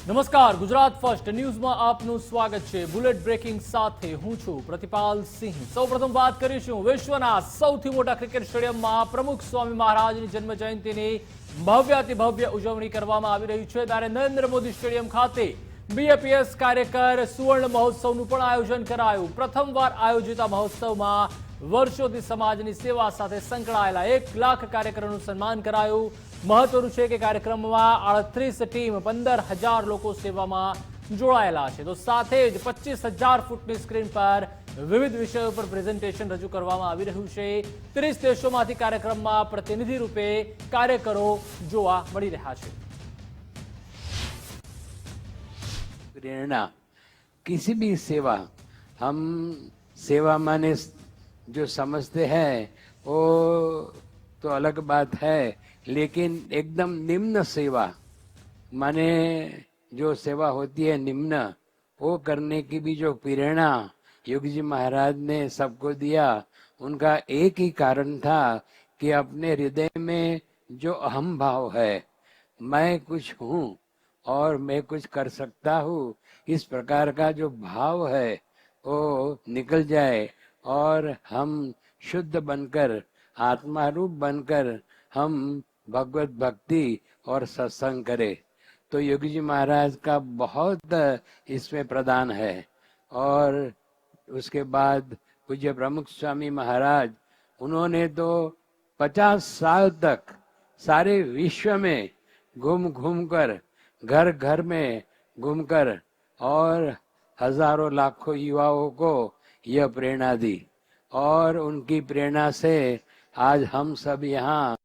નમસ્કાર, ગુજરાત ફર્સ્ટ ન્યૂઝમાં આપનું સ્વાગત છે। બુલેટ બ્રેકિંગ સાથે હું છું પ્રતિપાલ સિંહ। સૌપ્રથમ વાત કરીશું વિશ્વના સૌથી મોટા ક્રિકેટ સ્ટેડિયમમાં પ્રમુખ સ્વામી મહારાજની જન્મ જયંતિની ભવ્યાતિભવ્ય ઉજવણી કરવામાં આવી રહી છે। ત્યારે નરેન્દ્ર મોદી સ્ટેડિયમ ખાતે બીએપીએસ કાર્યકર સુવર્ણ મહોત્સવનું પણ આયોજન કરાયું। પ્રથમવાર આયોજિત આ મહોત્સવમાં વર્ષોથી સમાજની સેવા સાથે સંકળાયેલા 1 લાખ કાર્યકરોનું સન્માન કરાયું। મહત્વનું છે કે કાર્યક્રમમાં 38 ટીમ 15,000 લોકો સેવામાં જોડાયેલા છે। તો સાથે જ 25,000 ફૂટની સ્ક્રીન પર વિવિધ વિષયો પર પ્રેઝન્ટેશન રજૂ કરવામાં આવી રહ્યું છે। 30 દેશોમાંથી કાર્યક્રમમાં પ્રતિનિધિ રૂપે કાર્યકરો જોવા મળી રહ્યા છે। प्रेरणा किसी भी सेवा, हम सेवा माने जो समझते हैं वो तो अलग बात है, लेकिन एकदम निम्न सेवा माने जो सेवा होती है निम्न, वो करने की भी जो प्रेरणा योगी जी महाराज ने सबको दिया। उनका एक ही कारण था कि अपने हृदय में जो अहम भाव है, मैं कुछ हूँ और मैं कुछ कर सकता हूँ, इस प्रकार का जो भाव है वो निकल जाए और हम शुद्ध बनकर आत्मा रूप बनकर हम भगवत भक्ति और सत्संग करें। तो योगी जी महाराज का बहुत इसमें प्रदान है। और उसके बाद पूज्य प्रमुख स्वामी महाराज, उन्होंने तो 50 साल तक सारे विश्व में घूम घूम कर, घर घर में घूमकर और हजारों लाखों युवाओं को यह प्रेरणा दी। और उनकी प्रेरणा से आज हम सब यहाँ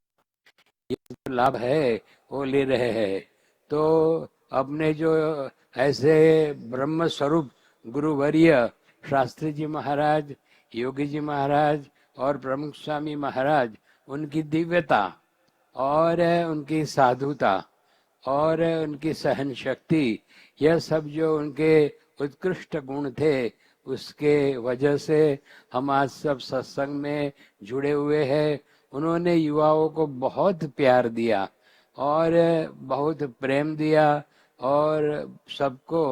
ये लाभ है वो ले रहे हैं। तो अपने जो ऐसे ब्रह्म स्वरूप गुरुवर्य शास्त्री जी महाराज, योगी जी महाराज और प्रमुख स्वामी महाराज, उनकी दिव्यता और उनकी साधुता और उनकी सहन शक्ति, यह सब जो उनके उत्कृष्ट गुण थे, उसके वजह से हम आज सब सत्संग में जुड़े हुए हैं। उन्होंने युवाओं को बहुत प्यार दिया और बहुत प्रेम दिया और सबको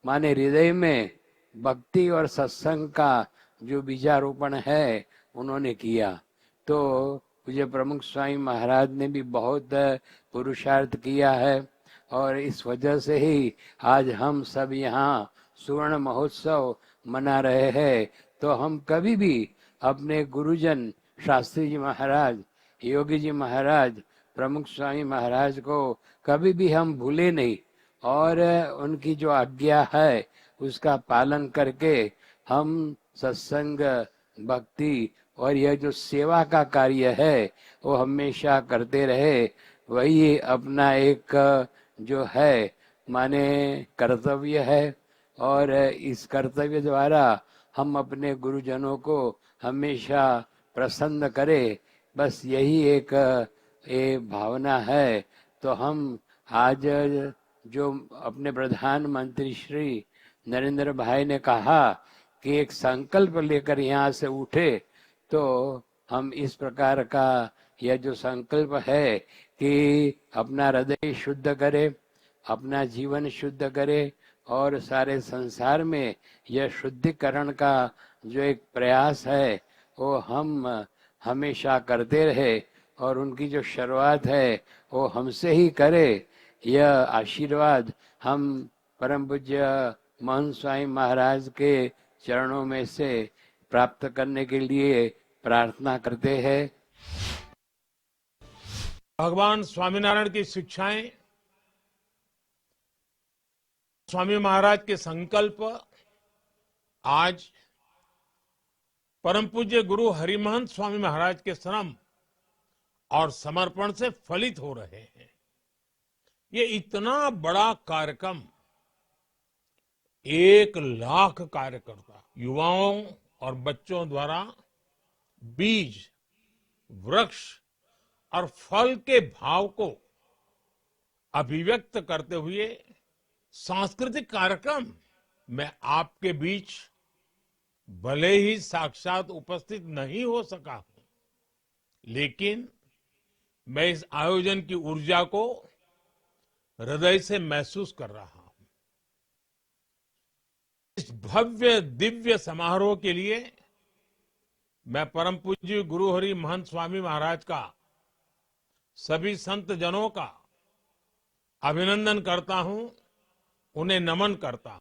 माने हृदय में भक्ति और सत्संग का जो बीजारोपण है उन्होंने किया। तो पूज्य प्रमुख स्वामी महाराज ने भी बहुत पुरुषार्थ किया है और इस वजह से ही आज हम सब यहाँ सुवर्ण महोत्सव मना रहे हैं। तो हम कभी भी अपने गुरुजन शास्त्री जी महाराज, योगी जी महाराज, प्रमुख स्वामी महाराज को कभी भी हम भूले नहीं और उनकी जो आज्ञा है उसका पालन करके हम सत्संग, भक्ति और यह जो सेवा का कार्य है वो हमेशा करते रहे। वही अपना एक जो है माने कर्तव्य है और इस कर्तव्य द्वारा हम अपने गुरुजनों को हमेशा प्रसन्न करें, बस यही एक भावना है। तो हम आज जो अपने प्रधानमंत्री श्री नरेंद्र भाई ने कहा कि एक संकल्प लेकर यहाँ से उठे, तो हम इस प्रकार का यह जो संकल्प है कि अपना हृदय शुद्ध करे, अपना जीवन शुद्ध करे और सारे संसार में यह शुद्धिकरण का जो एक प्रयास है वो हम हमेशा करते रहे और उनकी जो शुरुआत है वो हमसे ही करे। यह आशीर्वाद हम परम पूज्य महंत स्वामी महाराज के चरणों में से प्राप्त करने के लिए प्रार्थना करते हैं। भगवान स्वामीनारायण की शिक्षाएं, स्वामी महाराज के संकल्प आज परम पूज्य गुरु हरिमहंत स्वामी महाराज के श्रम और समर्पण से फलित हो रहे हैं। ये इतना बड़ा कार्यक्रम, 1 लाख कार्यकर्ता युवाओं और बच्चों द्वारा बीज, वृक्ष और फल के भाव को अभिव्यक्त करते हुए सांस्कृतिक कार्यक्रम मैं आपके बीच भले ही साक्षात उपस्थित नहीं हो सका हूं, लेकिन मैं इस आयोजन की ऊर्जा को हृदय से महसूस कर रहा हूं। इस भव्य दिव्य समारोह के लिए मैं परम पूज्य गुरु हरि महंत स्वामी महाराज का, सभी संत जनों का अभिनंदन करता हूं, उन्हें नमन करता हूं।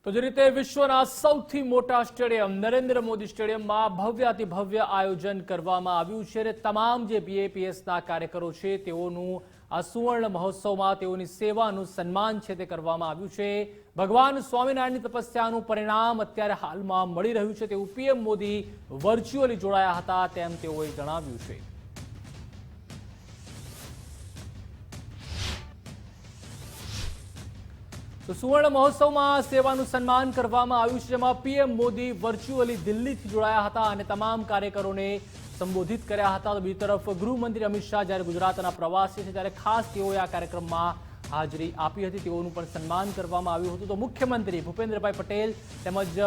તો જે રીતે વિશ્વના સૌથી મોટા સ્ટેડિયમ નરેન્દ્ર મોદી સ્ટેડિયમમાં ભવ્યાતિભવ્ય આયોજન કરવામાં આવ્યું છે અને તમામ જે બીએપીએસના કાર્યકરો છે તેઓનું આ સુવર્ણ મહોત્સવમાં તેઓની સેવાનું સન્માન છે તે કરવામાં આવ્યું છે। ભગવાન સ્વામિનારાયણની તપસ્યાનું પરિણામ અત્યારે હાલમાં મળી રહ્યું છે તેવું પીએમ મોદી વર્ચ્યુઅલી જોડાયા હતા તેમ તેઓએ જણાવ્યું છે। તો સુવર્ણ મહોત્સવમાં સેવાનું સન્માન કરવામાં આવ્યું છે, જેમાં પીએમ મોદી વર્ચ્યુઅલી દિલ્હીથી જોડાયા હતા અને તમામ કાર્યકરોને સંબોધિત કર્યા હતા। તો બીજી તરફ ગૃહમંત્રી અમિત શાહ જ્યારે ગુજરાતના પ્રવાસે છે ત્યારે ખાસ તેઓએ આ કાર્યક્રમમાં હાજરી આપી હતી, તેઓનું પણ સન્માન કરવામાં આવ્યું હતું। તો મુખ્યમંત્રી ભૂપેન્દ્રભાઈ પટેલ તેમજ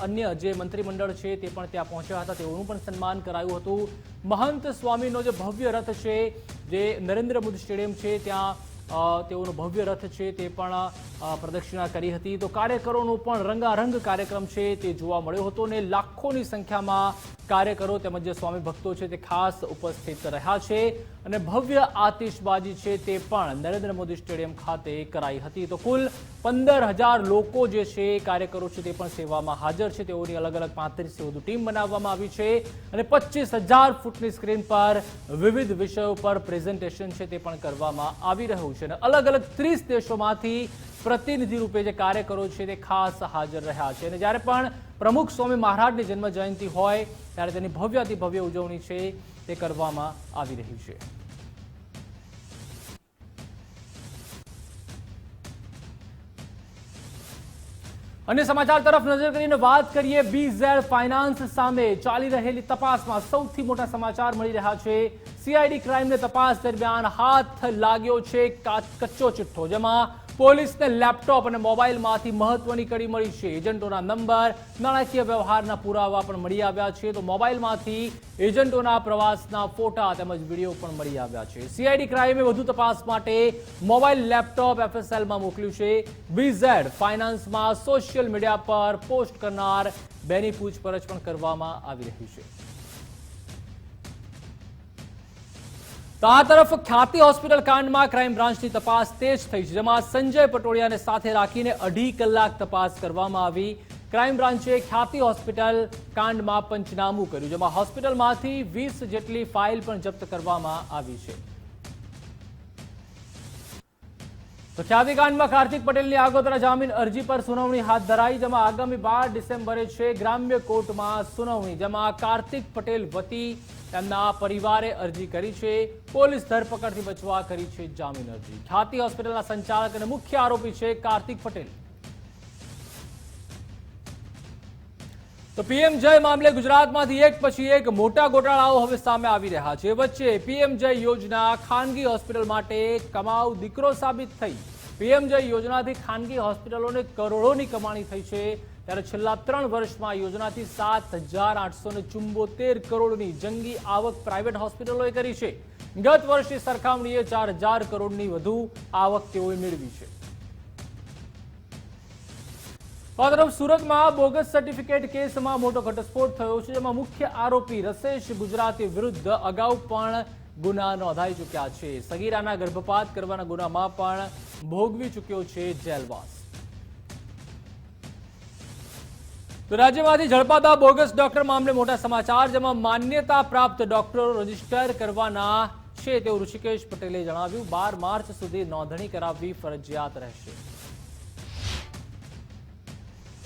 અન્ય જે મંત્રીમંડળ છે તે પણ ત્યાં પહોંચ્યા હતા, તેઓનું પણ સન્માન કરાયું હતું। મહંત સ્વામીનો જે ભવ્ય રથ છે જે નરેન્દ્ર મોદી સ્ટેડિયમ છે ત્યાં તેઓનો ભવ્ય રથ છે તે પણ પ્રદક્ષિણા કરી હતી। તો કાર્યકરોનો પણ રંગારંગ કાર્યક્રમ છે તે જોવા મળ્યો હતો અને લાખોની સંખ્યામાં કાર્યકરો તેમજ જે સ્વામી ભક્તો છે તે ખાસ ઉપસ્થિત રહ્યા છે અને ભવ્ય આતિશબાજી છે તે પણ નરેન્દ્ર મોદી સ્ટેડિયમ ખાતે કરાઈ હતી। તો કુલ 15,000 લોકો જે છે કાર્યકરો છે તે પણ સેવામાં હાજર છે, તેઓની અલગ અલગ 35 થી વધુ ટીમ બનાવવામાં આવી છે અને 25,000 ફૂટની સ્ક્રીન પર વિવિધ વિષયો પર પ્રેઝન્ટેશન છે તે પણ કરવામાં આવી રહ્યું છે અને અલગ અલગ 30 દેશોમાંથી પ્રતિનિધિ રૂપે જે કાર્યકરો છે તે ખાસ હાજર રહ્યા છે અને જ્યારે પણ પ્રમુખ સ્વામી મહારાજની જન્મ જયંતિ હોય ત્યારે તેની ભવ્યાતિ ભવ્ય ઉજવણી છે તે કરવામાં આવી રહી છે। અન્ય સમાચાર તરફ નજર કરીને વાત કરીએ। બીઝેડ ફાઇનાન્સ સામે ચાલી રહેલી તપાસમાં સૌથી મોટા સમાચાર મળી રહ્યા છે। સીઆઈડી ક્રાઇમને તપાસ દરમિયાન હાથ લાગ્યો છે કચ્ચો ચિઠ્ઠો, જેમાં પોલીસને લેપટોપ અને મોબાઈલમાંથી મહત્વની કડી મળી છે। એજન્ટોના નંબર, નાણાકીય વ્યવહારના પુરાવા પણ મળી આવ્યા છે। તો મોબાઈલમાંથી એજન્ટોના પ્રવાસના ફોટા તેમજ વિડીયો પણ મળી આવ્યા છે। સીઆઈડી ક્રાઇમે વધુ તપાસ માટે મોબાઈલ લેપટોપ એફએસએલમાં મોકલ્યું છે। બીઝેડ ફાઇનાન્સમાં સોશિયલ મીડિયા પર પોસ્ટ કરનાર બેની પૂછપરછ પણ કરવામાં આવી રહી છે। તો આ તરફ ખ્યાતિ હોસ્પિટલ કાંડમાં ક્રાઇમ બ્રાન્ચની તપાસ તેજ થઈ છે, જેમાં સંજય પટોડિયાને સાથે રાખીને 2.5 કલાક તપાસ કરવામાં આવી। ક્રાઇમ બ્રાન્ચે ખ્યાતિ હોસ્પિટલ કાંડમાં પંચનામું કર્યું, જેમાં હોસ્પિટલમાંથી 20 જેટલી ફાઇલ પણ જપ્ત કરવામાં આવી છે। તો ખ્યાતિ કાંડમાં કાર્તિક પટેલની આગોતરા જામીન અરજી પર સુનાવણી હાથ ધરાઈ, જેમાં આગામી 12 ડિસેમ્બરે છે ગ્રામ્ય કોર્ટમાં સુનાવણી, જેમાં કાર્તિક પટેલ વતી તેમના પરિવારે અરજી કરી છે। પોલીસ ધરપકડથી બચવા કરી છે જામીન અરજી। ખ્યાતિ હોસ્પિટલના સંચાલક અને મુખ્ય આરોપી છે કાર્તિક પટેલ। તો પીએમ જય મામલે ગુજરાતમાંથી એક પછી એક મોટા ગોટાળાઓ હવે સામે આવી રહ્યા છે। વચ્ચે પીએમ જય યોજના ખાનગી હોસ્પિટલ માટે કમાઉ દીકરો સાબિત થઈ। પીએમ જય યોજનાથી ખાનગી હોસ્પિટલોને કરોડોની કમાણી થઈ છે, ત્યારે છેલ્લા 3 વર્ષમાં યોજનાથી 7,874 કરોડની જંગી આવક પ્રાઇવેટ હોસ્પિટલોએ કરી છે। ગત વર્ષની સરખામણીએ 4,000 કરોડની વધુ આવક તેઓએ મેળવી છે। આ તરફ સુરતમાં બોગસ સર્ટિફિકેટ કેસમાં મોટો ઘટસ્ફોટ થયો છે, જેમાં મુખ્ય આરોપી રસેશ ગુજરાતી વિરુદ્ધ અગાઉ પણ ગુના નોંધાઈ ચૂક્યા છે। સગીરાના ગર્ભપાત કરવાના ગુનામાં પણ ભોગવી ચૂક્યો છે જેલવાસ। તો રાજ્યમાંથી ઝડપાતા બોગસ ડોક્ટર મામલે મોટા સમાચાર, જેમાં માન્યતા પ્રાપ્ત ડોક્ટરો રજીસ્ટર કરવાના છે તેવું ઋષિકેશ પટેલે જણાવ્યું। 12 માર્ચ સુધી નોંધણી કરાવવી ફરજિયાત રહેશે।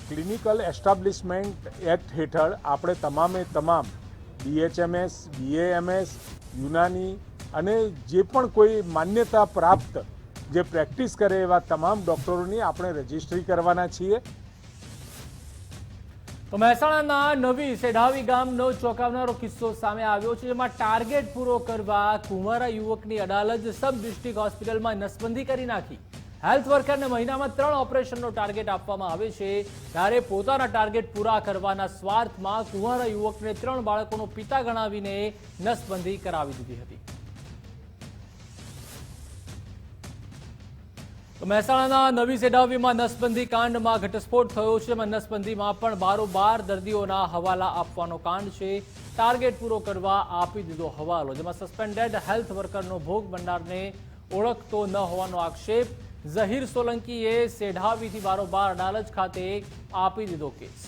ક્લિનિકલ એસ્ટાબ્લિશમેન્ટ એક્ટ હેઠળ આપણે તમામે તમામ બીએચએમએસ, બીએએમએસ, યુનાની અને જે પણ કોઈ માન્યતા પ્રાપ્ત જે પ્રેક્ટિસ કરે એવા તમામ ડૉક્ટરોની આપણે રજિસ્ટ્રી કરવાના છીએ। તો મહેસાણાના નવી સેઢાવી ગામનો ચોંકાવનારો કિસ્સો સામે આવ્યો છે, જેમાં ટાર્ગેટ પૂરો કરવા કુંવારા યુવકની અડાલજ સબ ડિસ્ટ્રિક્ટ હોસ્પિટલમાં નસબંધી કરી નાખી। હેલ્થ વર્કરને મહિનામાં 3 ઓપરેશનનો ટાર્ગેટ આપવામાં આવે છે, ત્યારે પોતાના ટાર્ગેટ પૂરા કરવાના સ્વાર્થમાં કુંવારા યુવકને 3 બાળકોનો પિતા ગણાવીને નસબંધી કરાવી દીધી હતી। મહેસાણાના નવી સેડાવીમાં નસબંધી કાંડમાં ઘટસ્ફોટ થયો છે. નસબંધીમાં પણ બારોબાર દર્દીઓના હવાલા આપવાનો કાંડ છે. ટાર્ગેટ પૂરો કરવા આપી દીધો હવાલો, જેમાં સસ્પેન્ડેડ હેલ્થ વર્કરનો ભોગ બનનારને ઓળખતો ન હોવાનો આક્ષેપ. ઝહીર સોલંકીએ સેઢાવીથી બારોબાર અડાલજ ખાતે આપી દીધો કેસ.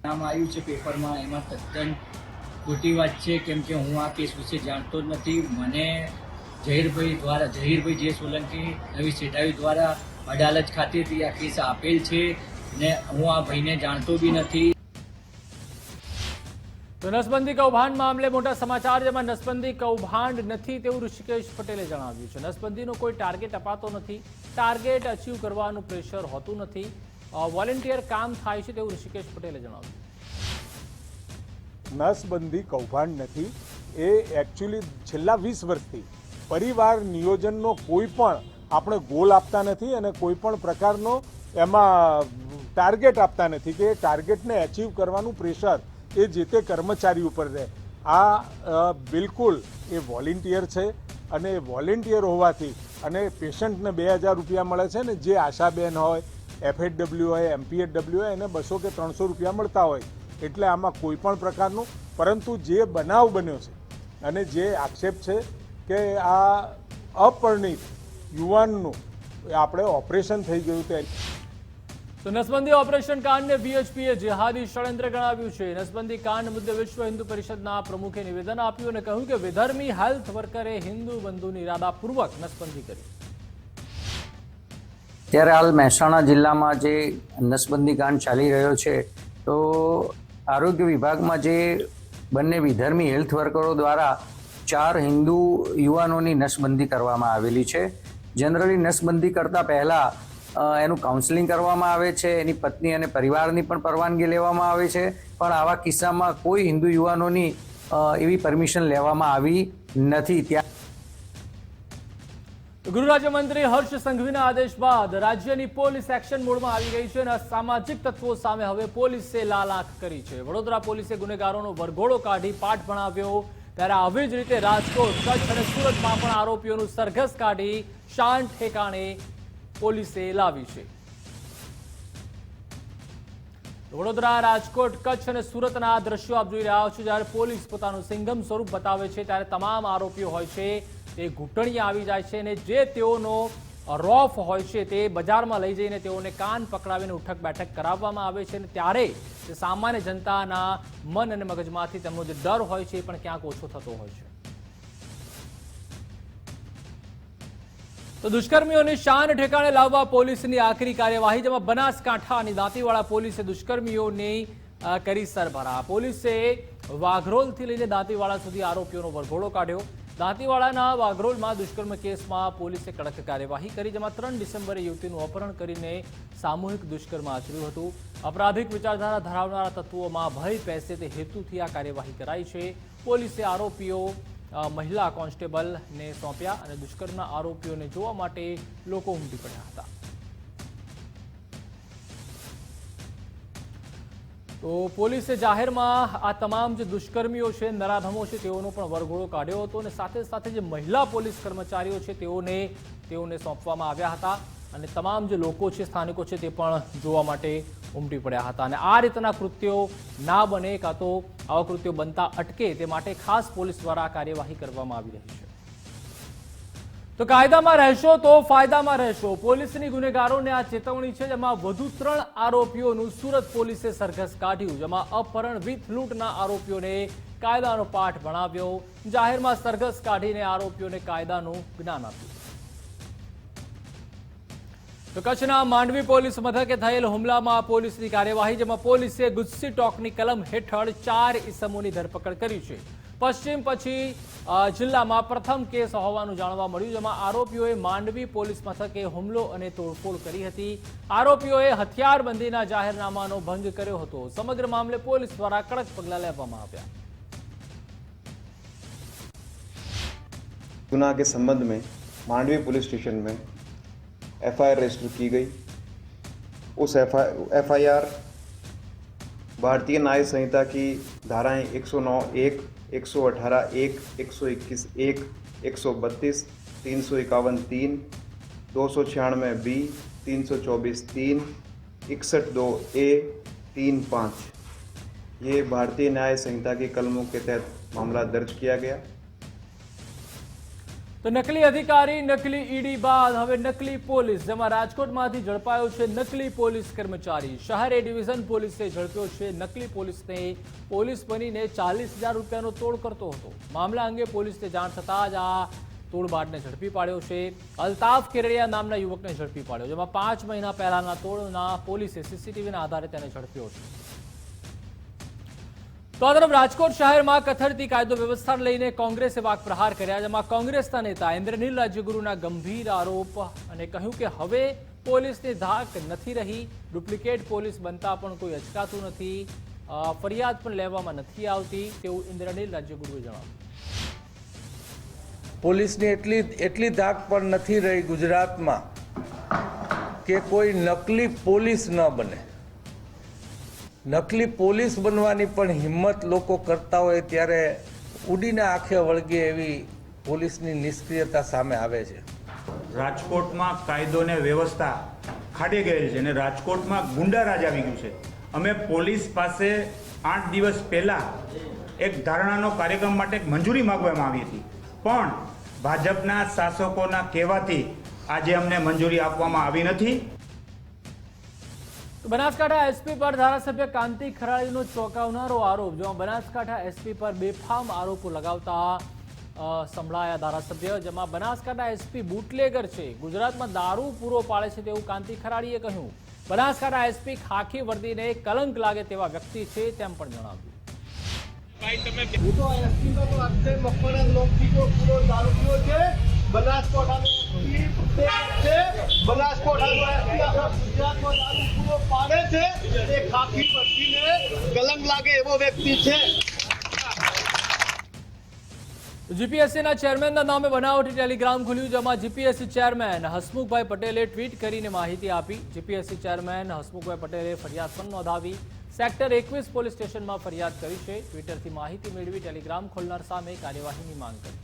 નામ આવ્યું છે પેપરમાં, એમાં તદ્દન ખોટી વાત છે, કેમ કે હું આ કેસ વિશે જાણતો જ નથી. મને ઝહીરભાઈ જે સોલંકી નવી સેઢાવી દ્વારા અડાલજ ખાતેથી આ કેસ આપેલ છે ને હું આ ભાઈને જાણતો બી નથી. તો નસબંધી કૌભાંડ મામલે મોટા સમાચાર, જેમાં નસબંધી કૌભાંડ નથી તેવું ઋષિકેશ પટેલે જણાવ્યું છે. નસબંધીનો કોઈ ટાર્ગેટ અપાતો નથી, ટાર્ગેટ અચીવ કરવાનું પ્રેશર હોતું નથી, વોલેન્ટિયર કામ થાય છે તેવું ઋષિકેશ પટેલે જણાવ્યું. નસબંધી કૌભાંડ નથી, એ એકચ્યુઅલી છેલ્લા 20 વર્ષથી પરિવાર નિયોજનનો કોઈ પણ આપણે ગોલ આપતા નથી અને કોઈ પણ પ્રકારનો એમાં ટાર્ગેટ આપતા નથી કે ટાર્ગેટને અચીવ કરવાનું પ્રેશર એ જે તે કર્મચારી ઉપર રહે. આ બિલકુલ એ વોલેન્ટિયર છે અને વોલેન્ટિયર હોવાથી અને પેશન્ટને 2000 રૂપિયા મળે છે ને, જે આશાબેન હોય, FHW હોય, MPHW હોય એને 200 કે 300 રૂપિયા મળતા હોય. એટલે આમાં કોઈ પણ પ્રકારનું, પરંતુ જે બનાવ બન્યો છે અને જે આક્ષેપ છે કે આ અપરિણિત યુવાનનું આપણે ઓપરેશન થઈ ગયું તે. તો નસબંધી ઓપરેશન કાંડને BHPએ જેહાદી ષડયંત્ર ગણાવ્યું છે. નસબંધી કાંડ મુદ્દે વિશ્વ હિન્દુ પરિષદના પ્રમુખે નિવેદન આપ્યું અને કહ્યું કે વિધર્મી હેલ્થ વર્કરે હિન્દુ બંધુની ઇરાદાપૂર્વક નસબંધી કરી. ત્યારે હાલ મહેસાણા જિલ્લામાં જે નસબંધી કાંડ ચાલી રહ્યો છે, તો આરોગ્ય વિભાગમાં જે બંને વિધર્મી હેલ્થ વર્કરો દ્વારા 4 હિન્દુ યુવાનોની નસબંધી કરવામાં આવેલી છે. જનરલી નસબંધી કરતાં પહેલાં એનું કાઉન્સેલિંગ કરવામાં આવે છે, એની પત્ની અને પરિવારની પણ પરવાનગી લેવામાં આવે છે, પણ આવા કિસ્સામાં કોઈ હિન્દુ યુવાનોની એવી પરમિશન લેવામાં આવી નથી. ગૃહ રાજ્યમંત્રી હર્ષ સંઘવીના આદેશ બાદ રાજ્યની પોલીસ એક્શન મોડમાં આવી ગઈ છે અને અસામાજિક તત્વો સામે હવે પોલીસે લાલ આંખ કરી છે. વડોદરા પોલીસે ગુનેગારોનો વરઘોડો કાઢી પાઠ ભણાવ્યો, ત્યારે આવી જ રીતે રાજકોટ, કચ્છ અને સુરતમાં પણ આરોપીઓનું સરઘસ કાઢી શાન ઠેકાણે પોલીસે લાવી છે. વડોદરા, રાજકોટ, કચ્છ અને સુરતના દ્રશ્યો આપ જોઈ રહ્યા છો. જ્યારે પોલીસ પોતાનું સિંઘમ સ્વરૂપ બતાવે છે, ત્યારે તમામ આરોપીઓ હોય છે તે ઘૂંટણીએ આવી જાય છે અને જે તેઓનો રોફ હોય છે તે બજારમાં લઈ જઈને તેઓને કાન પકડાવીને ઉઠક બેઠક કરાવવામાં આવે છે અને ત્યારે સામાન્ય જનતાના મન અને મગજમાંથી તેમનો જે ડર હોય છે એ પણ ક્યાંક ઓછો થતો હોય છે. તો દુષ્કર્મીઓની શાન ઠેકાણે લાવવા પોલીસની આખરી કાર્યવાહી, જેમાં બનાસકાંઠાની દાંતીવાડા પોલીસે દુષ્કર્મીઓની કરી સરભરા. પોલીસે વાઘરોલથી લઈને દાંતીવાડા સુધી આરોપીઓનો વરઘોડો કાઢ્યો. દાંતીવાડાના વાઘરોલમાં દુષ્કર્મ કેસમાં પોલીસે કડક કાર્યવાહી કરી, જેમાં 3 ડિસેમ્બરે યુવતીનું અપહરણ કરીને સામૂહિક દુષ્કર્મ આચર્યું હતું. અપરાધિક વિચારધારા ધરાવનારા તત્વોમાં ભય પેસે તે હેતુથી આ કાર્યવાહી કરાઈ છે. પોલીસે આરોપીઓ મહિલા કોન્સ્ટેબલને સોંપ્યા અને દુષ્કર્મના આરોપીઓને જોવા માટે લોકો ઉમટી પડ્યા હતા. તો પોલીસે જાહેરમાં આ તમામ જે દુષ્કર્મીઓ છે, નરાધમો છે, તેઓનો પણ વરઘોડો કાઢ્યો હતો અને સાથે સાથે જે મહિલા પોલીસ કર્મચારીઓ છે તેઓને સોંપવામાં આવ્યા હતા અને તમામ જે લોકો છે, સ્થાનિકો છે, તે પણ જોવા માટે ઉમટી પડ્યા હતા. અને આ રીતના કૃત્યો ના બને કાં તો આવા કૃત્યો બનતા અટકે તે માટે ખાસ પોલીસ દ્વારા કાર્યવાહી કરવામાં આવી રહી છે. તો કાયદામાં રહેશો તો ફાયદામાં રહેશો, પોલીસની ગુનેગારોને આ ચેતવણી છે. જેમાં વધુ 3 આરોપીઓનું સુરત પોલીસે સરઘસ કાઢ્યું, જેમાં અપહરણ વિથ લૂંટના આરોપીઓને કાયદાનો પાઠ ભણાવ્યો. જાહેરમાં સરઘસ કાઢીને આરોપીઓને કાયદાનું જ્ઞાન આપ્યું. તો કચ્છના માંડવી પોલીસ મથકે થયેલ હુમલામાં પોલીસની કાર્યવાહી, જેમાં પોલીસે ગુસ્સી ટોકની કલમ હેઠળ 4 ઇસમોની ધરપકડ કરી છે. પશ્ચિમ પછી જિલ્લામાં પ્રથમ કેસ હોવાનું જાણવા મળ્યું, જેમાં આરોપીઓએ માંડવી પોલીસ મથકે હુમલો અને તોડફોડ કરી હતી. આરોપીઓએ હથિયારબંધીના જાહેરનામાનો ભંગ કર્યો હતો. સમગ્ર મામલે પોલીસ દ્વારા કડક પગલાં લેવામાં આવ્યા. गुनाह के संबंध में मांडवी पुलिस स्टेशन में FIR रजिस्टर की गई। उस FIR भारतीय न्याय संहिता की धाराएं 109(1), 118(1), 121(1), 132, 351(3), 296B 324(3) 61(2)A 3(5) ये भारतीय न्याय संहिता की कलमों के तहत मामला दर्ज किया गया। તો નકલી અધિકારી, નકલી ઈડી બાદ હવે નકલી પોલીસ, જેમાં રાજકોટમાંથી ઝડપાયો છે નકલી પોલીસ કર્મચારી। શહેર એ ડિવિઝન પોલીસે ઝડપ્યો છે નકલી પોલીસને। પોલીસ બનીને 40,000 રૂપિયાનો તોડ કરતો હતો। મામલા અંગે પોલીસને જાણ થતાં જ આ તોડબાડને ઝડપી પાડ્યો છે। અલ્તાફ કેરડિયા નામના યુવકને ઝડપી પાડ્યો, જેમાં 5 મહિના પહેલાના તોડના પોલીસે સીસીટીવીના આધારે તેને ઝડપ્યો છે। તો આ તરફ રાજકોટ શહેરમાં કથળતી કાયદો વ્યવસ્થાને લઈને કોંગ્રેસે વાકપ્રહાર કર્યા, જેમાં કોંગ્રેસના નેતા ઇન્દ્રનીલ રાજ્યગુરુના ગંભીર આરોપ અને કહ્યું કે હવે પોલીસની ધાક નથી રહી, ડુપ્લિકેટ પોલીસ બનતા પણ કોઈ અચકાતું નથી, ફરિયાદ પણ લેવામાં નથી આવતી તેવું ઇન્દ્રનીલ રાજ્યગુરુએ જણાવ્યું। પોલીસની એટલી ધાક પણ નથી રહી ગુજરાતમાં કે કોઈ નકલી પોલીસ ન બને। નકલી પોલીસ બનવાની પણ હિંમત લોકો કરતા હોય ત્યારે ઉડીને આંખે વળગે એવી પોલીસની નિષ્ક્રિયતા સામે આવે છે। રાજકોટમાં કાયદો ને વ્યવસ્થા ખાડી ગયેલ છે અને રાજકોટમાં ગુંડારાજ આવી ગયું છે। અમે પોલીસ પાસે 8 દિવસ પહેલા એક ધારણાનો કાર્યક્રમ માટે મંજૂરી માંગવામાં આવી હતી, પણ ભાજપના શાસકોના કહેવાથી આજે અમને મંજૂરી આપવામાં આવી નથી। બનાસકાંઠા એસપી પર ધારાસભ્ય કાંતિ ખરાડીનો ચોંકાવનારો આરોપ, જેમાં બનાસકાંઠા એસપી પર બેફામ આરોપો લગાવતા સંભળાયા ધારાસભ્ય, જેમાં બનાસકાંઠા એસપી બુટલેગર છે, ગુજરાતમાં દારૂ પૂરો પાડે છે તેવું કાંતિ ખરાડીએ કહ્યું। બનાસકાંઠા એસપી ખાખી વર્દીને કલંક લાગે તેવા વ્યક્તિ છે તેમ પણ જણાવ્યું। જીપીએસસીના ચેરમેનના નામે બનાવટી ટેલિગ્રામ ખુલ્યું, જેમાં જીપીએસસી ચેરમેન હસમુખભાઈ પટેલે ટ્વીટ કરીને માહિતી આપી। જીપીએસસી ચેરમેન હસમુખભાઈ પટેલે ફરિયાદ પણ નોંધાવી, સેક્ટર 21 પોલીસ સ્ટેશનમાં ફરિયાદ કરી છે। ટ્વિટરથી માહિતી મેળવી ટેલિગ્રામ ખોલનાર સામે કાર્યવાહીની માંગ કરી।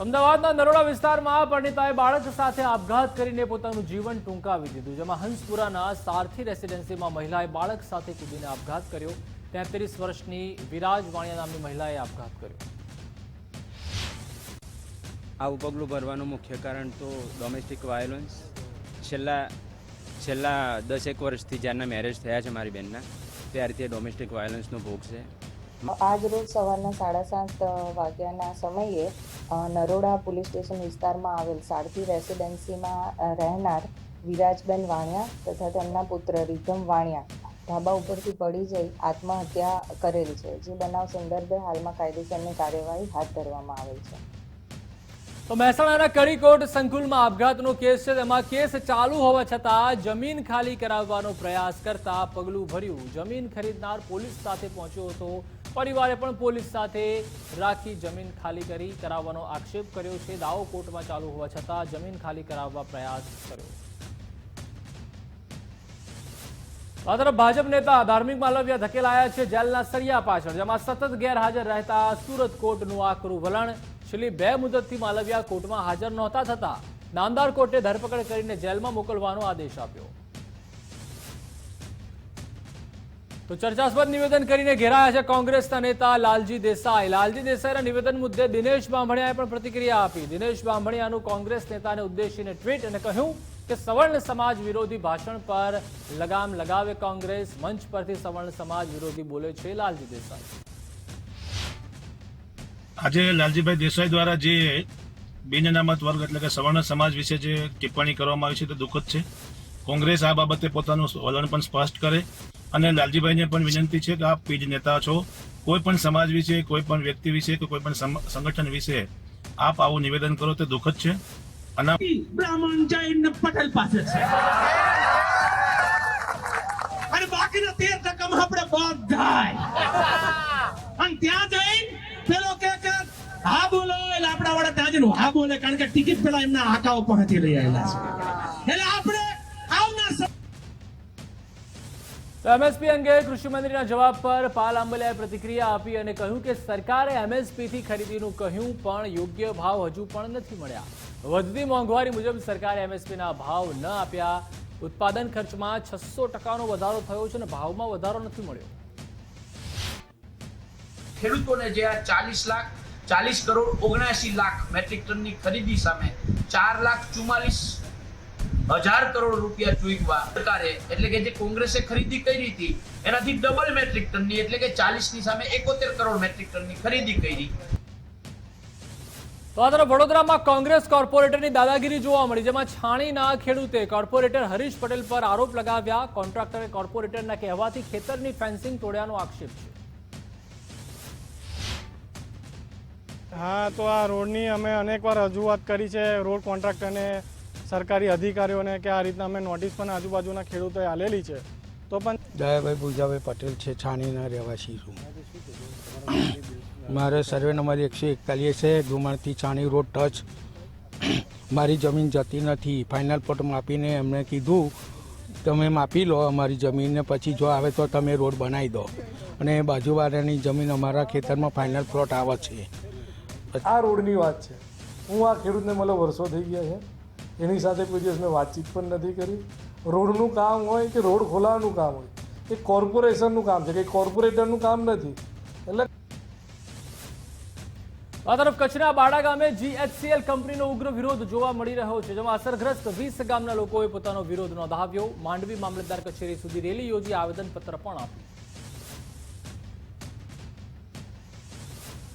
અમદાવાદના નરોડા વિસ્તારમાં પરિણીતાએ બાળક સાથે આપઘાત કરીને પોતાનું જીવન ટૂંકાવી દીધું, જેમાં હંસપુરાના સારથી રેસિડેન્સીમાં મહિલાએ બાળક સાથે કૂદીને આપઘાત કર્યો। 33 વર્ષની વિરાજ વાણિયા નામની મહિલાએ આપઘાત કર્યો। આવું પગલું ભરવાનું મુખ્ય કારણ તો ડોમેસ્ટિક વાયોલન્સ છેલ્લા 10 વર્ષથી જ્યારના મેરેજ થયા છે મારી બહેનના, ત્યારથી ડોમેસ્ટિક વાયોલન્સનો ભોગ છે। આજ રોજ સવારના 7:30 વાગ્યાના સમયે નરોડા પોલીસ સ્ટેશન વિસ્તારમાં આવેલ સારથી રેસિડેન્સીમાં રહેનાર વિરાજબેન વાણિયા તથા તેમના પુત્ર રીધમ વાણિયા ધાબા ઉપરથી પડી જઈ આત્મહત્યા કરેલ છે, જે બનાવ સંદર્ભે હાલમાં કાયદેસરની કાર્યવાહી હાથ ધરવામાં આવેલ છે। તો મહેસાણાના કડીકોટ સંકુલમાં આપઘાતનો કેસ છે, તેમાં કેસ ચાલુ હોવા છતાં જમીન ખાલી કરાવવાનો પ્રયાસ કરતા પગલું ભર્યું। જમીન ખરીદનાર પોલીસ સાથે પહોંચ્યો હતો, પરિવારે પણ પોલીસ સાથે રાખી જમીન ખાલી કરાવવાનો આક્ષેપ કર્યો છે। દાવો કોર્ટમાં ચાલુ હોવા છતાં જમીન ખાલી કરાવવા પ્રયાસ કર્યો। આ તરફ ભાજપ નેતા ધાર્મિક માલવિયા ધકેલાયા છે જેલના સળિયા પાછળ, જેમાં સતત ગેરહાજર રહેતા સુરત કોર્ટનું આકરું વલણ। છેલ્લી 2 મુદતથી માલવિયા કોર્ટમાં હાજર નહોતા થતા નામદાર કોર્ટે ધરપકડ કરીને જેલમાં મોકલવાનો આદેશ આપ્યો। તો ચર્ચાસ્પદ નિવેદન કરીને ઘેરાયા છે કોંગ્રેસના નેતા લાલજી દેસાઈ। લાલજી દેસાઈના નિવેદન મુદ્દે દિનેશ બાંભણિયાએ પણ પ્રતિક્રિયા આપી। દિનેશ બાંભણિયાનું કોંગ્રેસ નેતાને ઉદ્દેશીને ટ્વીટ અને કહ્યું કે સવર્ણ સમાજ વિરોધી ભાષણ પર લગામ લગાવે કોંગ્રેસ, મંચ પરથી સવર્ણ સમાજ વિરોધી બોલે છે લાલજી દેસાઈ। આજે લાલજીભાઈ દેસાઈ દ્વારા જે બિન અનામત વર્ગ એટલે કે સવર્ણ સમાજ વિશે જે ટિપ્પણી કરવામાં આવી છે તે દુઃખદ છે। કોંગ્રેસ આ બાબતે પોતાનું વલણ પણ સ્પષ્ટ કરે અને લાલજીભાઈને પણ વિનંતી છે કે આપ પીઢ નેતા છો, કોઈ પણ સમાજ વિશે, કોઈ પણ વ્યક્તિ વિશે કે કોઈ પણ સંગઠન વિશે આપ આવું નિવેદન કરો તે દુઃખદ છે। બ્રાહ્મણ જૈન પટેલ પાસે છે અને બાકીના 13% આપણે બધાય અને ત્યાં જઈને પેલો કે હા બોલો એટલે આપણા વાળા ત્યાં જઈને હા બોલે, કારણ કે ટિકિટ પેલા એમના આકાઓ પહોંચી લઈ આવેલા છે। એટલે આપણે આવનાર એમએસપી અંગે કૃષિ મંત્રીના જવાબ પર પાલ આંબલિયાએ પ્રતિક્રિયા આપી અને કહ્યું કે સરકારે એમએસપીથી ખરીદીનું કહ્યું પણ યોગ્ય ભાવ હજુ પણ નથી મળ્યા। વધતી મોંઘવારી મુજબ સરકારે એમએસપીના ભાવ ન આપ્યા. ઉત્પાદન ખર્ચમાં 600%નો વધારો થયો છે અને ભાવમાં વધારો નથી મળ્યો. ખેડૂતોને જે આ 40 કરોડ 79 લાખ મેટ્રિક ટનની ખરીદી સામે 4,44,000 કરોડ રૂપિયા ચૂકવા સરકારે એટલે કે જે કોંગ્રેસે ખરીદી કરી હતી એનાથી ડબલ મેટ્રિક ટનની એટલે કે 40ની સામે 71 કરોડ મેટ્રિક ટનની ખરીદી કરી. તો આ તરફ વડોદરામાં કોંગ્રેસ કોર્પોરેટરની દાદાગીરી જોવા મળી, જેમાં છાણીના ખેડૂતે કોર્પોરેટર હરીશ પટેલ પર આરોપ લગાવ્યા. કોન્ટ્રાક્ટરે કોર્પોરેટરના કહેવાથી ખેતરની ફેન્સિંગ તોડ્યાનો આક્ષેપ છે. હા, તો આ રોડની અમે અનેકવાર રજૂઆત કરી છે રોડ કોન્ટ્રાક્ટરને, સરકારી અધિકારીઓને, કે આ રીતના અમે નોટિસ પણ આજુબાજુના ખેડૂતોએ આલેલી છે. તો પણ દયાભાઈ પૂજાભાઈ પટેલ છે, છાણીના રહેવાસી છું. મારે સર્વે નંબર 141 છે, ડુમણથી છાણી રોડ ટચ. મારી જમીન જતી નથી. ફાઇનલ પ્લોટ માપીને એમણે કીધું તમે માપી લો અમારી જમીનને, પછી જો આવે તો તમે રોડ બનાવી દો. અને બાજુવાળાની જમીન અમારા ખેતરમાં ફાઇનલ પ્લોટ આવે છે. આ રોડની વાત છે. હું આ ખેડૂતને મળે વર્ષો થઈ ગયા છે, એની સાથે કોઈ દિવસ મેં વાતચીત પણ નથી કરી. રોડનું કામ હોય કે રોડ ખોલાવાનું કામ હોય એ કોર્પોરેશનનું કામ છે, કે કોર્પોરેટરનું કામ નથી. એટલે આ તરફ કચ્છના બાડા ગામે GHCL કંપનીનો ઉગ્ર વિરોધ જોવા મળી રહ્યો છે, જેમાં અસરગ્રસ્ત 20 ગામના લોકોએ પોતાનો વિરોધ નોંધાવ્યો. માંડવી મામલતદાર કચેરી સુધી રેલી યોજી આવેદનપત્ર પણ આપ્યું.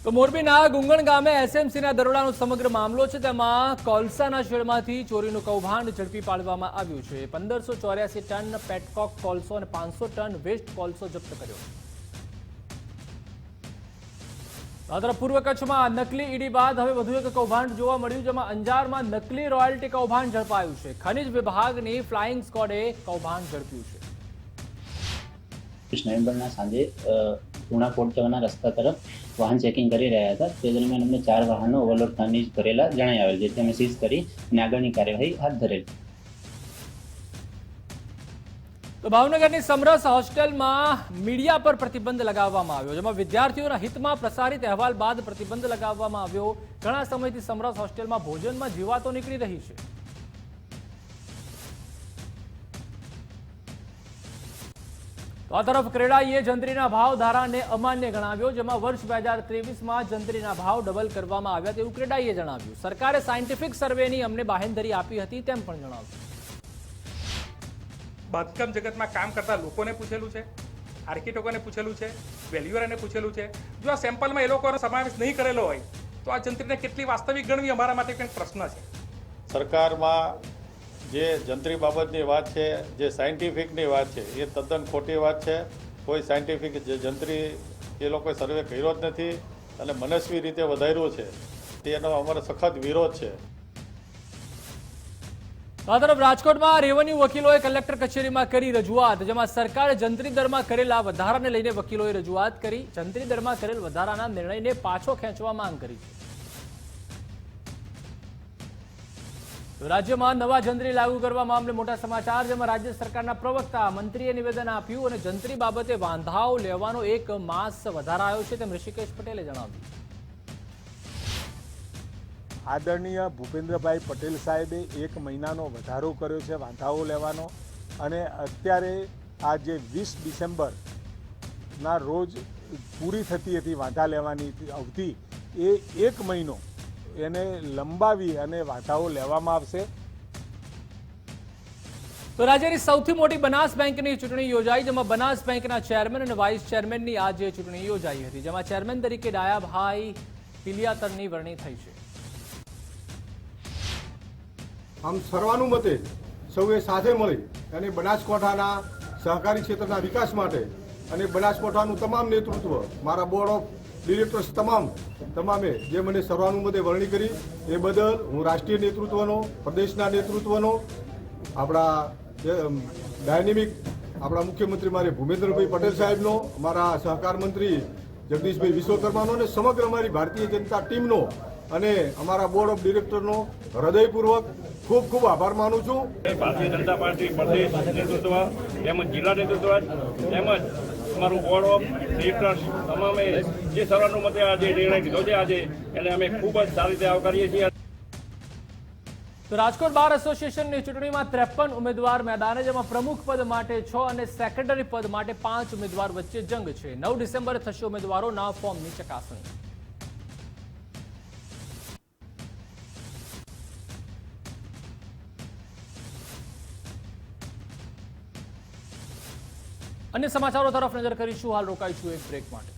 તો મોરબીના ગુંગણ ગામે SMCના દરોડાનો સમગ્ર મામલો છે, તેમાં કોલસાના શેડમાંથી ચોરીનું કૌભાંડ ઝડપી પાડવામાં આવ્યું છે. 1584 ટન પેટકોક કોલસો અને 500 ટન વેસ્ટ કોલસો જપ્ત કર્યો. આ તરફ પૂર્વ કચ્છમાં નકલી ઈડી બાદ હવે વધુ એક કૌભાંડ જોવા મળ્યું, જેમાં અંજારમાં નકલી રોયલ્ટી કૌભાંડ ઝડપાયું છે. ખનિજ વિભાગની ફ્લાઇંગ સ્કોડે કૌભાંડ ઝડપ્યું છે. 20 નવેમ્બરના સાંજે પૂર્ણાકોટ જવાના રસ્તા તરફ વાહન ચેકિંગ કરી રહ્યા હતા. તે દરમિયાન અમને 4 વાહનો ઓવરલોડ ખનીજ ભરેલા જણાઈ આવેલ, જેથી અમે સીઝ કરી અને આગળની કાર્યવાહી હાથ ધરેલ. તો ભાવનગરની સમરસ હોસ્ટેલમાં મીડિયા પર પ્રતિબંધ લગાવવામાં આવ્યો, જેમાં વિદ્યાર્થીઓના હિતમાં પ્રસારિત અહેવાલ બાદ પ્રતિબંધ લગાવવામાં આવ્યો. ઘણા સમયથી સમરસ હોસ્ટેલમાં ભોજનમાં જીવાતો નીકળી રહી છે. તો આ તરફ ક્રેડાઈએ જંત્રીના ભાવ ધારાને અમાન્ય ગણાવ્યો, જેમાં વર્ષ 2023માં જંત્રીના ભાવ ડબલ કરવામાં આવ્યા તેવું ક્રેડાઈએ જણાવ્યું. સરકારે સાયન્ટિફિક સર્વેની અમને બાહેંધરી આપી હતી તેમ પણ જણાવ્યું. બાંધકામ જગતમાં કામ કરતા લોકોને પૂછેલું છે, આર્કિટેક્ટોને પૂછેલું છે, વેલ્યુઅરને પૂછેલું છે. જો આ સેમ્પલમાં એ લોકોનો સમાવેશ નહીં કરેલો હોય તો આ જંત્રીને કેટલી વાસ્તવિક ગણવી અમારા માટે કંઈક પ્રશ્ન છે. સરકારમાં જે જંત્રી બાબતની વાત છે, જે સાયન્ટિફિકની વાત છે, એ તદ્દન ખોટી વાત છે. કોઈ સાયન્ટિફિક જે જંત્રી એ લોકોએ સર્વે કર્યો જ નથી અને મનસ્વી રીતે વધાર્યું છે, તેનો અમારો સખત વિરોધ છે. આ તરફ રાજકોટમાં રેવન્યુ વકીલોએ કલેક્ટર કચેરીમાં કરી રજૂઆત, જેમાં સરકારે જંત્રી દરમાં કરેલા વધારાને લઈને વકીલોએ રજૂઆત કરી. જંત્રી દરમાં કરેલ વધારાના નિર્ણયને પાછો ખેંચવા માંગ કરી છે. રાજ્યમાં નવા જંત્રી લાગુ કરવા મામલે મોટા સમાચાર, જેમાં રાજ્ય સરકારના પ્રવક્તા મંત્રીએ નિવેદન આપ્યું અને જંત્રી બાબતે વાંધાઓ લેવાનો 1 માસ વધારાયો છે તેમ ઋષિકેશ પટેલે જણાવ્યું. આદરણીય ભૂપેન્દ્રભાઈ પટેલ સાહેબે 1 મહિનાનો વધારો કર્યો છે વાંધાઓ લેવાનો, અને અત્યારે આ જે 20 ડિસેમ્બરના રોજ પૂરી થતી હતી વાંધા લેવાની અવધિ, એ 1 મહિનો એને લંબાવી અને વાંધાઓ લેવામાં આવશે. તો રાજ્યની સૌથી મોટી બનાસ બેંકની ચૂંટણી યોજાઈ, જેમાં બનાસ બેંકના ચેરમેન અને વાઇસ ચેરમેનની આજે ચૂંટણી યોજાઈ હતી, જેમાં ચેરમેન તરીકે ડાયાભાઈ પિલિયાતરની વરણી થઈ છે. આમ સર્વાનુમતે સૌએ સાથે મળી અને બનાસકાંઠાના સહકારી ક્ષેત્રના વિકાસ માટે અને બનાસકાંઠાનું તમામ નેતૃત્વ, મારા બોર્ડ ઓફ ડિરેક્ટર્સ તમામે જે મને સર્વાનુમતે વરણી કરી એ બદલ હું રાષ્ટ્રીય નેતૃત્વનો, પ્રદેશના નેતૃત્વનો, આપણા ડાયનેમિક આપણા મુખ્યમંત્રી મારે ભૂપેન્દ્રભાઈ પટેલ સાહેબનો, અમારા સહકાર મંત્રી જગદીશભાઈ વિશ્વકર્માનો અને સમગ્ર અમારી ભારતીય જનતા ટીમનો અને અમારા બોર્ડ ઓફ ડિરેક્ટરનો હૃદયપૂર્વક ખૂબ ખૂબ આભાર માનું છું. ભારતીય જનતા પાર્ટી પ્રદેશ નેતૃત્વ તેમજ જિલ્લા નેતૃત્વ તેમજ અમારું બોર્ડ ઓફ ડિરેક્ટર્સ તમામે જે સર્વાનુમતે આજે નિર્ણય લીધો છે આજે એને અમે ખૂબ જ સારી રીતે આવકારીએ છીએ. તો રાજકોટ બાર એસોસિએશનની ચૂંટણીમાં 53 ઉમેદવાર મેદાને, જેમાં પ્રમુખ પદ માટે 6 અને સેક્રેટરી પદ માટે 5 ઉમેદવાર વચ્ચે જંગ છે. 9 ડિસેમ્બરે થશે ઉમેદવારોના ફોર્મની ચકાસણી. અન્ય સમાચારો તરફ નજર કરીશું. હાલ રોકાઈશું એક બ્રેક માટે.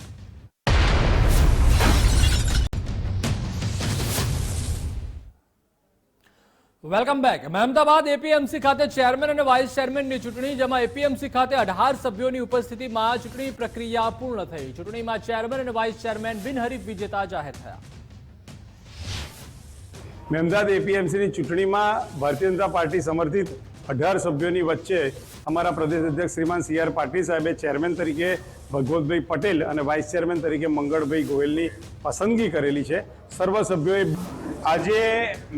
Welcome back. મહેમદાબાદ એપીએમસી ખાતે ચેરમેન અને વાઇસ ચેરમેનની ચૂંટણી, જેમાં એપીએમસી ખાતે 18 સભ્યોની ઉપસ્થિતિમાં ચૂંટણી પ્રક્રિયા પૂર્ણ થઈ. ચૂંટણીમાં ચેરમેન અને વાઇસ ચેરમેન બિનહરીફ વિજેતા જાહેર થયા. મહેમદાબાદ એપીએમસીની ચૂંટણીમાં ભારતીય જનતા પાર્ટી સમર્થિત 18 સભ્યોની વચ્ચે અમારા પ્રદેશ અધ્યક્ષ શ્રીમાન CR પાટીલ સાહેબે ચેરમેન તરીકે ભગવતભાઈ પટેલ અને વાઇસ ચેરમેન તરીકે મંગળભાઈ ગોયલની પસંદગી કરેલી છે. સર્વ સભ્યોએ આજે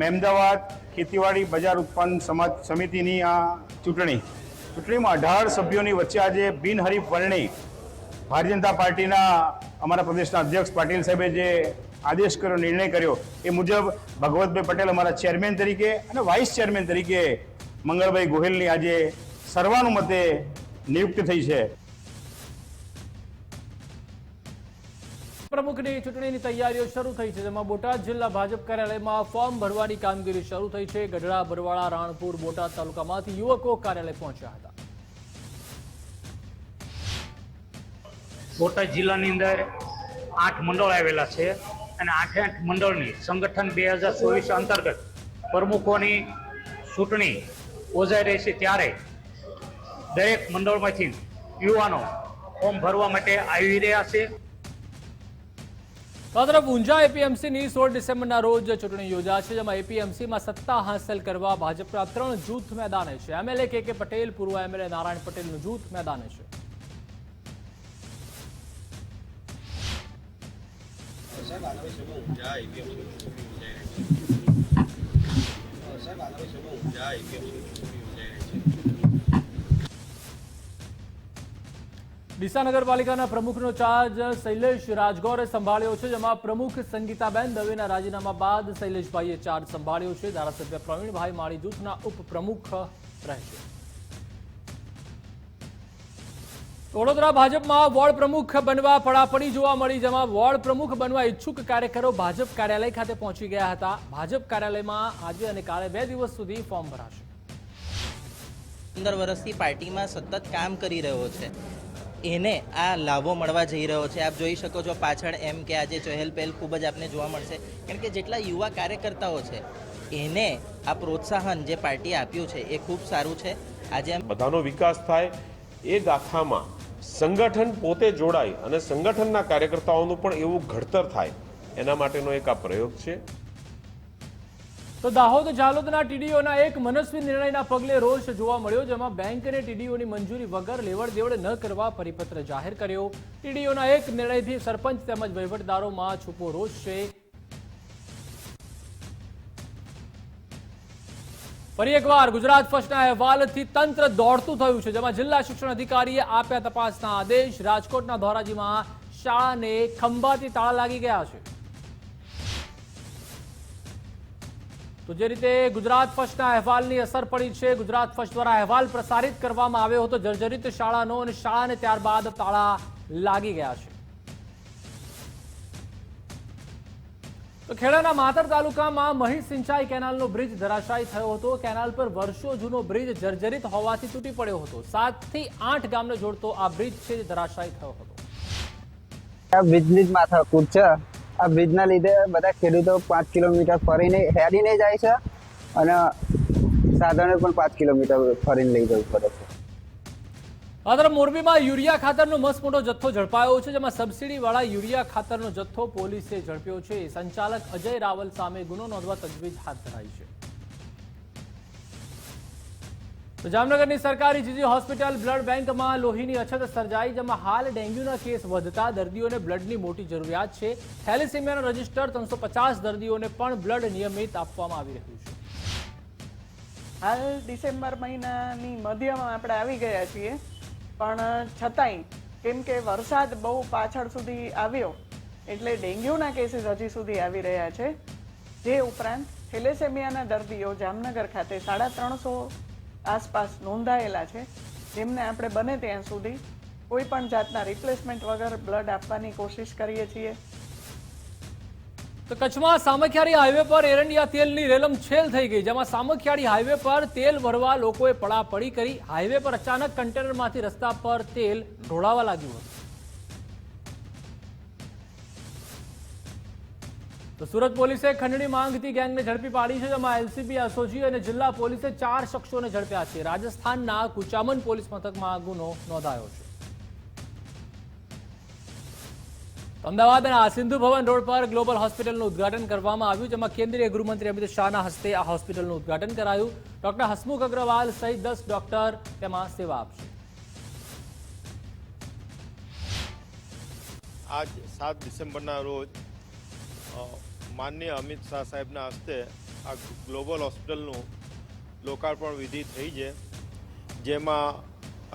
મહેમદાબાદ ખેતીવાડી બજાર ઉત્પન્ન સમાજ સમિતિની આ ચૂંટણીમાં 18 સભ્યોની વચ્ચે આજે બિનહરીફ વરણી ભારતીય જનતા પાર્ટીના અમારા પ્રદેશના અધ્યક્ષ પાટીલ સાહેબે જે આદેશ કર્યો, નિર્ણય કર્યો એ મુજબ ભગવતભાઈ પટેલ અમારા ચેરમેન તરીકે અને વાઇસ ચેરમેન તરીકે મંગળભાઈ ગોહિલની આજે સર્વાનુમતે નિયુક્તિ થઈ છે. પ્રમુખની ચૂંટણીની તૈયારીઓ શરૂ થઈ છે, જેમાં બોટાદ જિલ્લા ભાજપ કાર્યાલયમાં ફોર્મ ભરવાની કામગીરી શરૂ થઈ છે. ગઢડા, બરવાળા, રાણપુર, બોટાદ તાલુકામાંથી યુવકો કાર્યાલય પહોંચ્યા હતા. બોટાદ જિલ્લાની અંદર 8 મંડળ આવેલા છે અને 8 મંડળની સંગઠન 2024 અંતર્ગત પ્રમુખોની ચૂંટણી યોજાઈ રહી છે. ત્યારે દરેક મંડળમાંથી યુવાનો ફોર્મ ભરવા માટે આવી રહ્યા છે. તો આ તરફ ઊંઝા એપીએમસીની 16 ડિસેમ્બરના રોજ ચૂંટણી યોજાશે, જેમાં એપીએમસીમાં સત્તા હાંસલ કરવા ભાજપના 3 જૂથ મેદાને છે. એમએલએ કે પટેલ, પૂર્વ એમએલએ નારાયણ પટેલનું જૂથ મેદાને છે. ડીસા નગરપાલિકાના પ્રમુખનો ચાર્જ શૈલેષ રાજગોરે સંભાળ્યો છે, જેમાં પ્રમુખ સંગીતાબેન દવેના રાજીનામા બાદ શૈલેષભાઈએ ચાર્જ સંભાળ્યો છે. ધારાસભ્ય પ્રવીણભાઈ માળી જૂથના ઉપપ્રમુખ રહેશે. વડોદરા ભાજપમાં વોર્ડ પ્રમુખ બનવા પડાપડી જોવા મળી, જેમાં વોર્ડ પ્રમુખ બનવા ઈચ્છુક કાર્યકરો ભાજપ કાર્યાલય ખાતે પહોંચી ગયા હતા. ભાજપ કાર્યાલયમાં આજે અને કાલે 2 દિવસ સુધી ફોર્મ ભરાશે. 15 વર્ષથી પાર્ટીમાં સતત કામ કરી રહ્યો છે, એને આ લાભો મળવા જઈ રહ્યો છે. આપ જોઈ શકો છો પાછળ એમ કે આજે ચહેલ પહેલ ખૂબ જ આપને જોવા મળશે, કારણ કે જેટલા યુવા કાર્યકર્તાઓ છે એને આ પ્રોત્સાહન જે પાર્ટીએ આપ્યું છે એ ખૂબ સારું છે. આજે બધાનો વિકાસ થાય એ ગાથામાં સંગઠન પોતે જોડાય અને સંગઠનના કાર્યકર્તાઓનું પણ એવું ઘડતર થાય, એના માટેનો એક આ પ્રયોગ છે. તો દાહોદ ઝાલોદના ટીડીઓના એક મનસ્વી નિર્ણયના પગલે રોષ જોવા મળ્યો, જેમાં બેંકને ટીડીઓની મંજૂરી વગર લેવડ દેવડ ન કરવા પરિપત્ર જાહેર કર્યો. ટીડીઓના એક નિર્ણયથી સરપંચ તેમજ વહીવટદારોમાં છૂપો રોષ છે. ફરી એકવાર ગુજરાત ફર્સ્ટના અહેવાલથી તંત્ર દોડતું થયું છે, જેમાં જિલ્લા શિક્ષણ અધિકારીએ આપ્યા તપાસના આદેશ. રાજકોટના ધોરાજીમાં શાળાને ખંભાથી તાળા લાગી ગયા છે. તો જે રીતે ગુજરાત ફર્સ્ટના અહેવાલની અસર પડી છે, ગુજરાત ફર્સ્ટ દ્વારા અહેવાલ પ્રસારિત કરવામાં આવ્યો હતો જર્જરિત શાળાનો, અને શાળાને ત્યારબાદ તાળા લાગી ગયા છે. તો ખેડાના માતર તાલુકામાં મહી સિંચાઈ કેનાલનો બ્રિજ ધરાશાયી થયો હતો. કેનાલ પર વર્ષો જૂનો બ્રિજ જર્જરિત હોવાથી તૂટી પડ્યો હતો. 7 થી 8 ગામને જોડતો આ બ્રિજ છે જે ધરાશાયી થયો હતો. આ બ્રિજની જ માથાકૂટ છે. આ બ્રિજના લીધે બધા ખેડૂતો 5 કિલોમીટર ફરીને હેડીને જાય છે અને સાધનો પણ 5 કિલોમીટર ફરીને લઈ જવું પડે છે. આ તરફ મોરબીમાં યુરિયા ખાતરનો મસમોટો જથ્થો ઝડપાયો છે, જેમાં સબસિડીવાળા યુરિયા ખાતરનો જથ્થો પોલીસે ઝડપ્યો છે. સંચાલક અજય રાવલ સામે ગુનો નોંધવા તજવીજ હાથ ધરાઈ છે. તો જામનગરની સરકારી જીજી હોસ્પિટલ બ્લડ બેંકમાં લોહીની અછત સર્જાઈ, જેમાં હાલ ડેન્ગ્યુના કેસ વધતા દર્દીઓને બ્લડની મોટી જરૂરિયાત છે. થેલેસીમિયાના રજીસ્ટર 350 દર્દીઓને પણ બ્લડ નિયમિત આપવામાં આવી રહ્યું છે. હાલ ડિસેમ્બર મહિનાની મધ્યમાં આપણે આવી ગયા છીએ, પણ છતાંય કેમ કે વરસાદ બહુ પાછળ સુધી આવ્યો એટલે ડેન્ગ્યુના કેસીસ હજી સુધી આવી રહ્યા છે. જે ઉપરાંત થેલેસેમિયાના દર્દીઓ જામનગર ખાતે 350 આસપાસ નોંધાયેલા છે, જેમને આપણે બને ત્યાં સુધી કોઈ પણ જાતના રિપ્લેસમેન્ટ વગર બ્લડ આપવાની કોશિશ કરીએ છીએ. તો કચ્છમાં સામખિયાળી હાઈવે પર એરંડિયા તેલની રેલમછેલ થઈ ગઈ, જેમાં સામખિયાળી હાઈવે પર તેલ ભરવા લોકોએ પડાપડી કરી. હાઈવે પર અચાનક કન્ટેનરમાંથી રસ્તા પર તેલ ઢોળાવા લાગ્યું હતું. તો સુરત પોલીસે ખંડણી માંગતી ગેંગને ઝડપી પાડી છે, જેમાં એલસીબી, એસઓજી અને જિલ્લા પોલીસે 4 શખ્સોને ઝડપ્યા છે. રાજસ્થાનના કુચામન પોલીસ મથકમાં ગુનો નોંધાયો છે. અમદાવાદના સિંધુ ભવન રોડ પર ગ્લોબલ હોસ્પિટલનું ઉદ્ઘાટન કરવામાં આવ્યું, જેમાં કેન્દ્રીય ગૃહમંત્રી અમિત શાહના હસ્તે આ હોસ્પિટલનું ઉદ્ઘાટન કરાયું. ડોક્ટર હસમુખ અગ્રવાલ સહિત 10 ડોક્ટર તેમાં સેવા આપશે. આજ 7 ડિસેમ્બરના રોજ માનનીય અમિત શાહ સાહેબના હસ્તે આ ગ્લોબલ હોસ્પિટલનું લોકાર્પણ વિધિ થઈ છે, જેમાં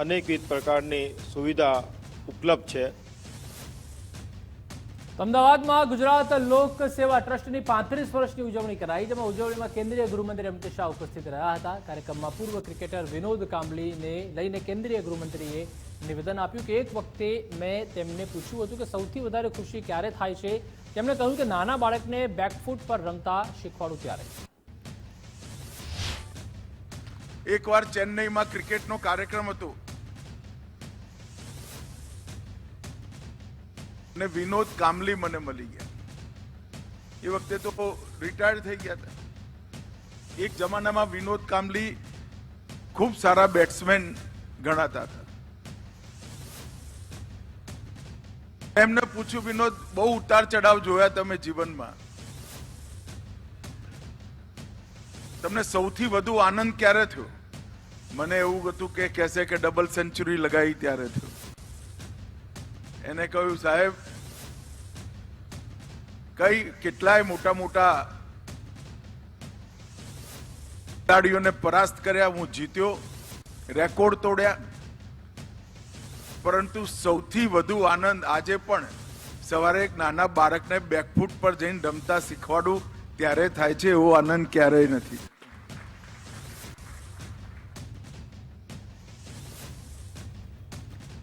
અનેકવિધ પ્રકારની સુવિધા ઉપલબ્ધ છે. અમદાવાદમાં ગુજરાત લોક સેવા ટ્રસ્ટની 35 વર્ષની ઉજવણી કરાઈ, જેમાં ઉજવણીમાં કેન્દ્રીય ગૃહમંત્રી અમિત શાહ ઉપસ્થિત રહ્યા હતા. કાર્યક્રમમાં પૂર્વ ક્રિકેટર વિનોદ કાંબલીને લઈને કેન્દ્રીય ગૃહમંત્રીએ નિવેદન આપ્યું કે એક વખતે મેં તેમને પૂછ્યું હતું કે સૌથી વધારે ખુશી ક્યારે થાય છે. તેમણે કહ્યું કે નાના બાળકને બેકફૂટ પર રમતા શીખવાડું ત્યારે. એકવાર ચેન્નઈમાં ક્રિકેટનો કાર્યક્રમ હતો અને વિનોદ કાંબલી મને મળી ગયા. એ વખતે તો રિટાયર્ડ થઈ ગયા હતા. એક જમાનામાં વિનોદ કાંબલી ખૂબ સારા બેટ્સમેન ગણાતા હતા. એમને પૂછ્યું, વિનોદ, બહુ ઉતાર ચઢાવ જોયા તમે જીવનમાં, તમને સૌથી વધુ આનંદ ક્યારે થયો? મને એવું હતું કે કહેશે કે ડબલ સેન્ચુરી લગાવી ત્યારે થયો. એને કહ્યું, સાહેબ, કેટલાય મોટા મોટા ખેલાડીઓને પરાસ્ત કર્યા, હું જીત્યો, રેકોર્ડ તોડ્યા, પરંતુ સૌથી વધુ આનંદ આજે પણ સવારે એક નાના બાળકને બેકફૂટ પર જઈને રમતા શીખવાડું ત્યારે થાય છે. એવો આનંદ ક્યારેય નથી.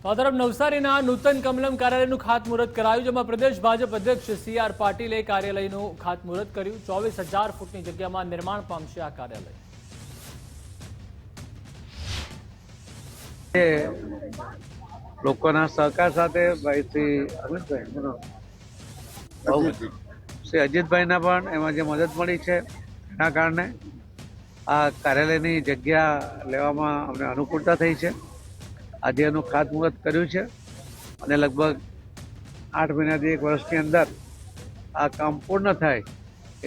આ તરફ નવસારીના નૂતન કમલમ કાર્યાલયનું ખાતમુહૂર્ત કરાયું, જેમાં પ્રદેશ ભાજપ અધ્યક્ષ CR પાટીલે કાર્યાલયનું ખાતમુહૂર્ત કર્યું. 24,000 ફૂટની જગ્યામાં નિર્માણ પામશે આ કાર્યાલય. લોકોના સહકાર સાથે ભાઈ શ્રી અજીતભાઈના પણ એમાં જે મદદ મળી છે એના કારણે આ કાર્યાલયની જગ્યા લેવામાં અમને અનુકૂળતા થઈ છે. આજે એનું ખાતમુહૂર્ત કર્યું છે અને લગભગ 8 મહિનાથી 1 વર્ષની અંદર આ કામ પૂર્ણ થાય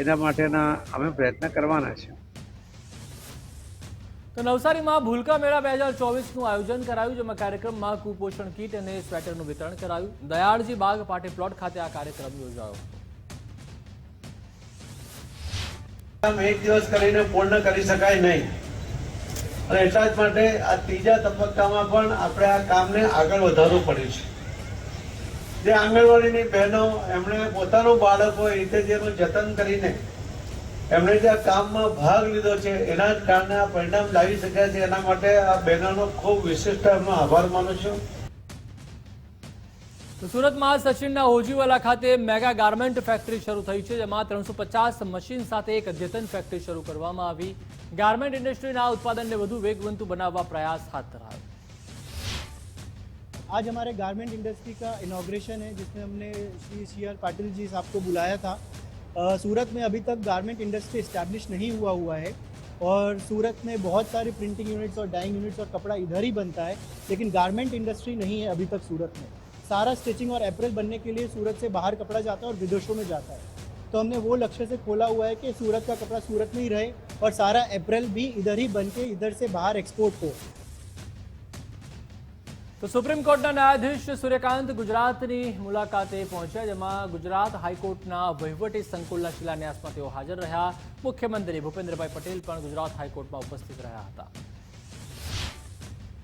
એના માટેના અમે પ્રયત્ન કરવાના છે. તો નવસારીમાં ભૂલકા મેળા 2024નું આયોજન કરાયું, જેમાં કાર્યક્રમમાં કુપોષણ કીટ અને સ્વેટરનું વિતરણ કરાયું. દયાળજી બાગ પાર્ટી પ્લોટ ખાતે આ કાર્યક્રમ યોજાયો. એક દિવસ કરીને પૂર્ણ કરી શકાય નહીં અને એટલા જ માટે આ ત્રીજા તબક્કામાં પણ આપણે આ કામને આગળ વધારવું પડ્યું છે. જે આંગણવાડીની બહેનો એમણે પોતાનું બાળકો એ રીતે જેનું જતન કરીને એમણે જે આ કામમાં ભાગ લીધો છે એના જ કારણે આ પરિણામ લાવી શક્યા છે. એના માટે આ બહેનોનો ખૂબ વિશિષ્ટ એમનો આભાર માનું છું. તો સુરતમાં સચિનના હોજીવાલા ખાતે મેગા ગાર્મેન્ટ ફેક્ટરી શરૂ થઈ છે, જેમાં 350 મશીન સાથે એક અદ્યતન ફેક્ટરી શરૂ કરવામાં આવી. ગાર્મેન્ટ इंडस्ट्रीના उत्पादन વધુ વેગવંતુ બનાવવા પ્રયાસ હાથ ધરાયો. आज हमारे गारमेंट इंडस्ट्री का इनॉग्रेशन है, जिसमें हमने श्री CR पाटिल जी साहब को बुलाया था. सूरत में अभी तक गारमेंट इंडस्ट्री इस्टेब्लिश नहीं हुआ है और सूरत में बहुत सारे प्रिंटिंग यूनिट्स और डाइंग यूनिट्स और कपड़ा इधर ही बनता है, लेकिन गारमेंट इंडस्ट्री नहीं है अभी तक सूरत में. सारा स्टिचिंग और अप्रैल बनने के लिए सूरत से बाहर कपड़ा जाता है और विदेशों में जाता है. तो हमने वो लक्ष्य से खोला हुआ है कि सूरत का कपड़ा सूरत में ही रहे और सारा अप्रैल भी इधर ही बन के इधर से बाहर एक्सपोर्ट हो. તો સુપ્રીમ કોર્ટના ન્યાયાધીશ સૂર્યકાંત ગુજરાતની મુલાકાતે પહોંચ્યા, જેમાં ગુજરાત હાઈકોર્ટના વહીવટી સંકુલના શિલાન્યાસમાં તેઓ હાજર રહ્યા. મુખ્યમંત્રી ભૂપેન્દ્રભાઈ પટેલ પણ ગુજરાત હાઈકોર્ટમાં ઉપસ્થિત રહ્યા હતા.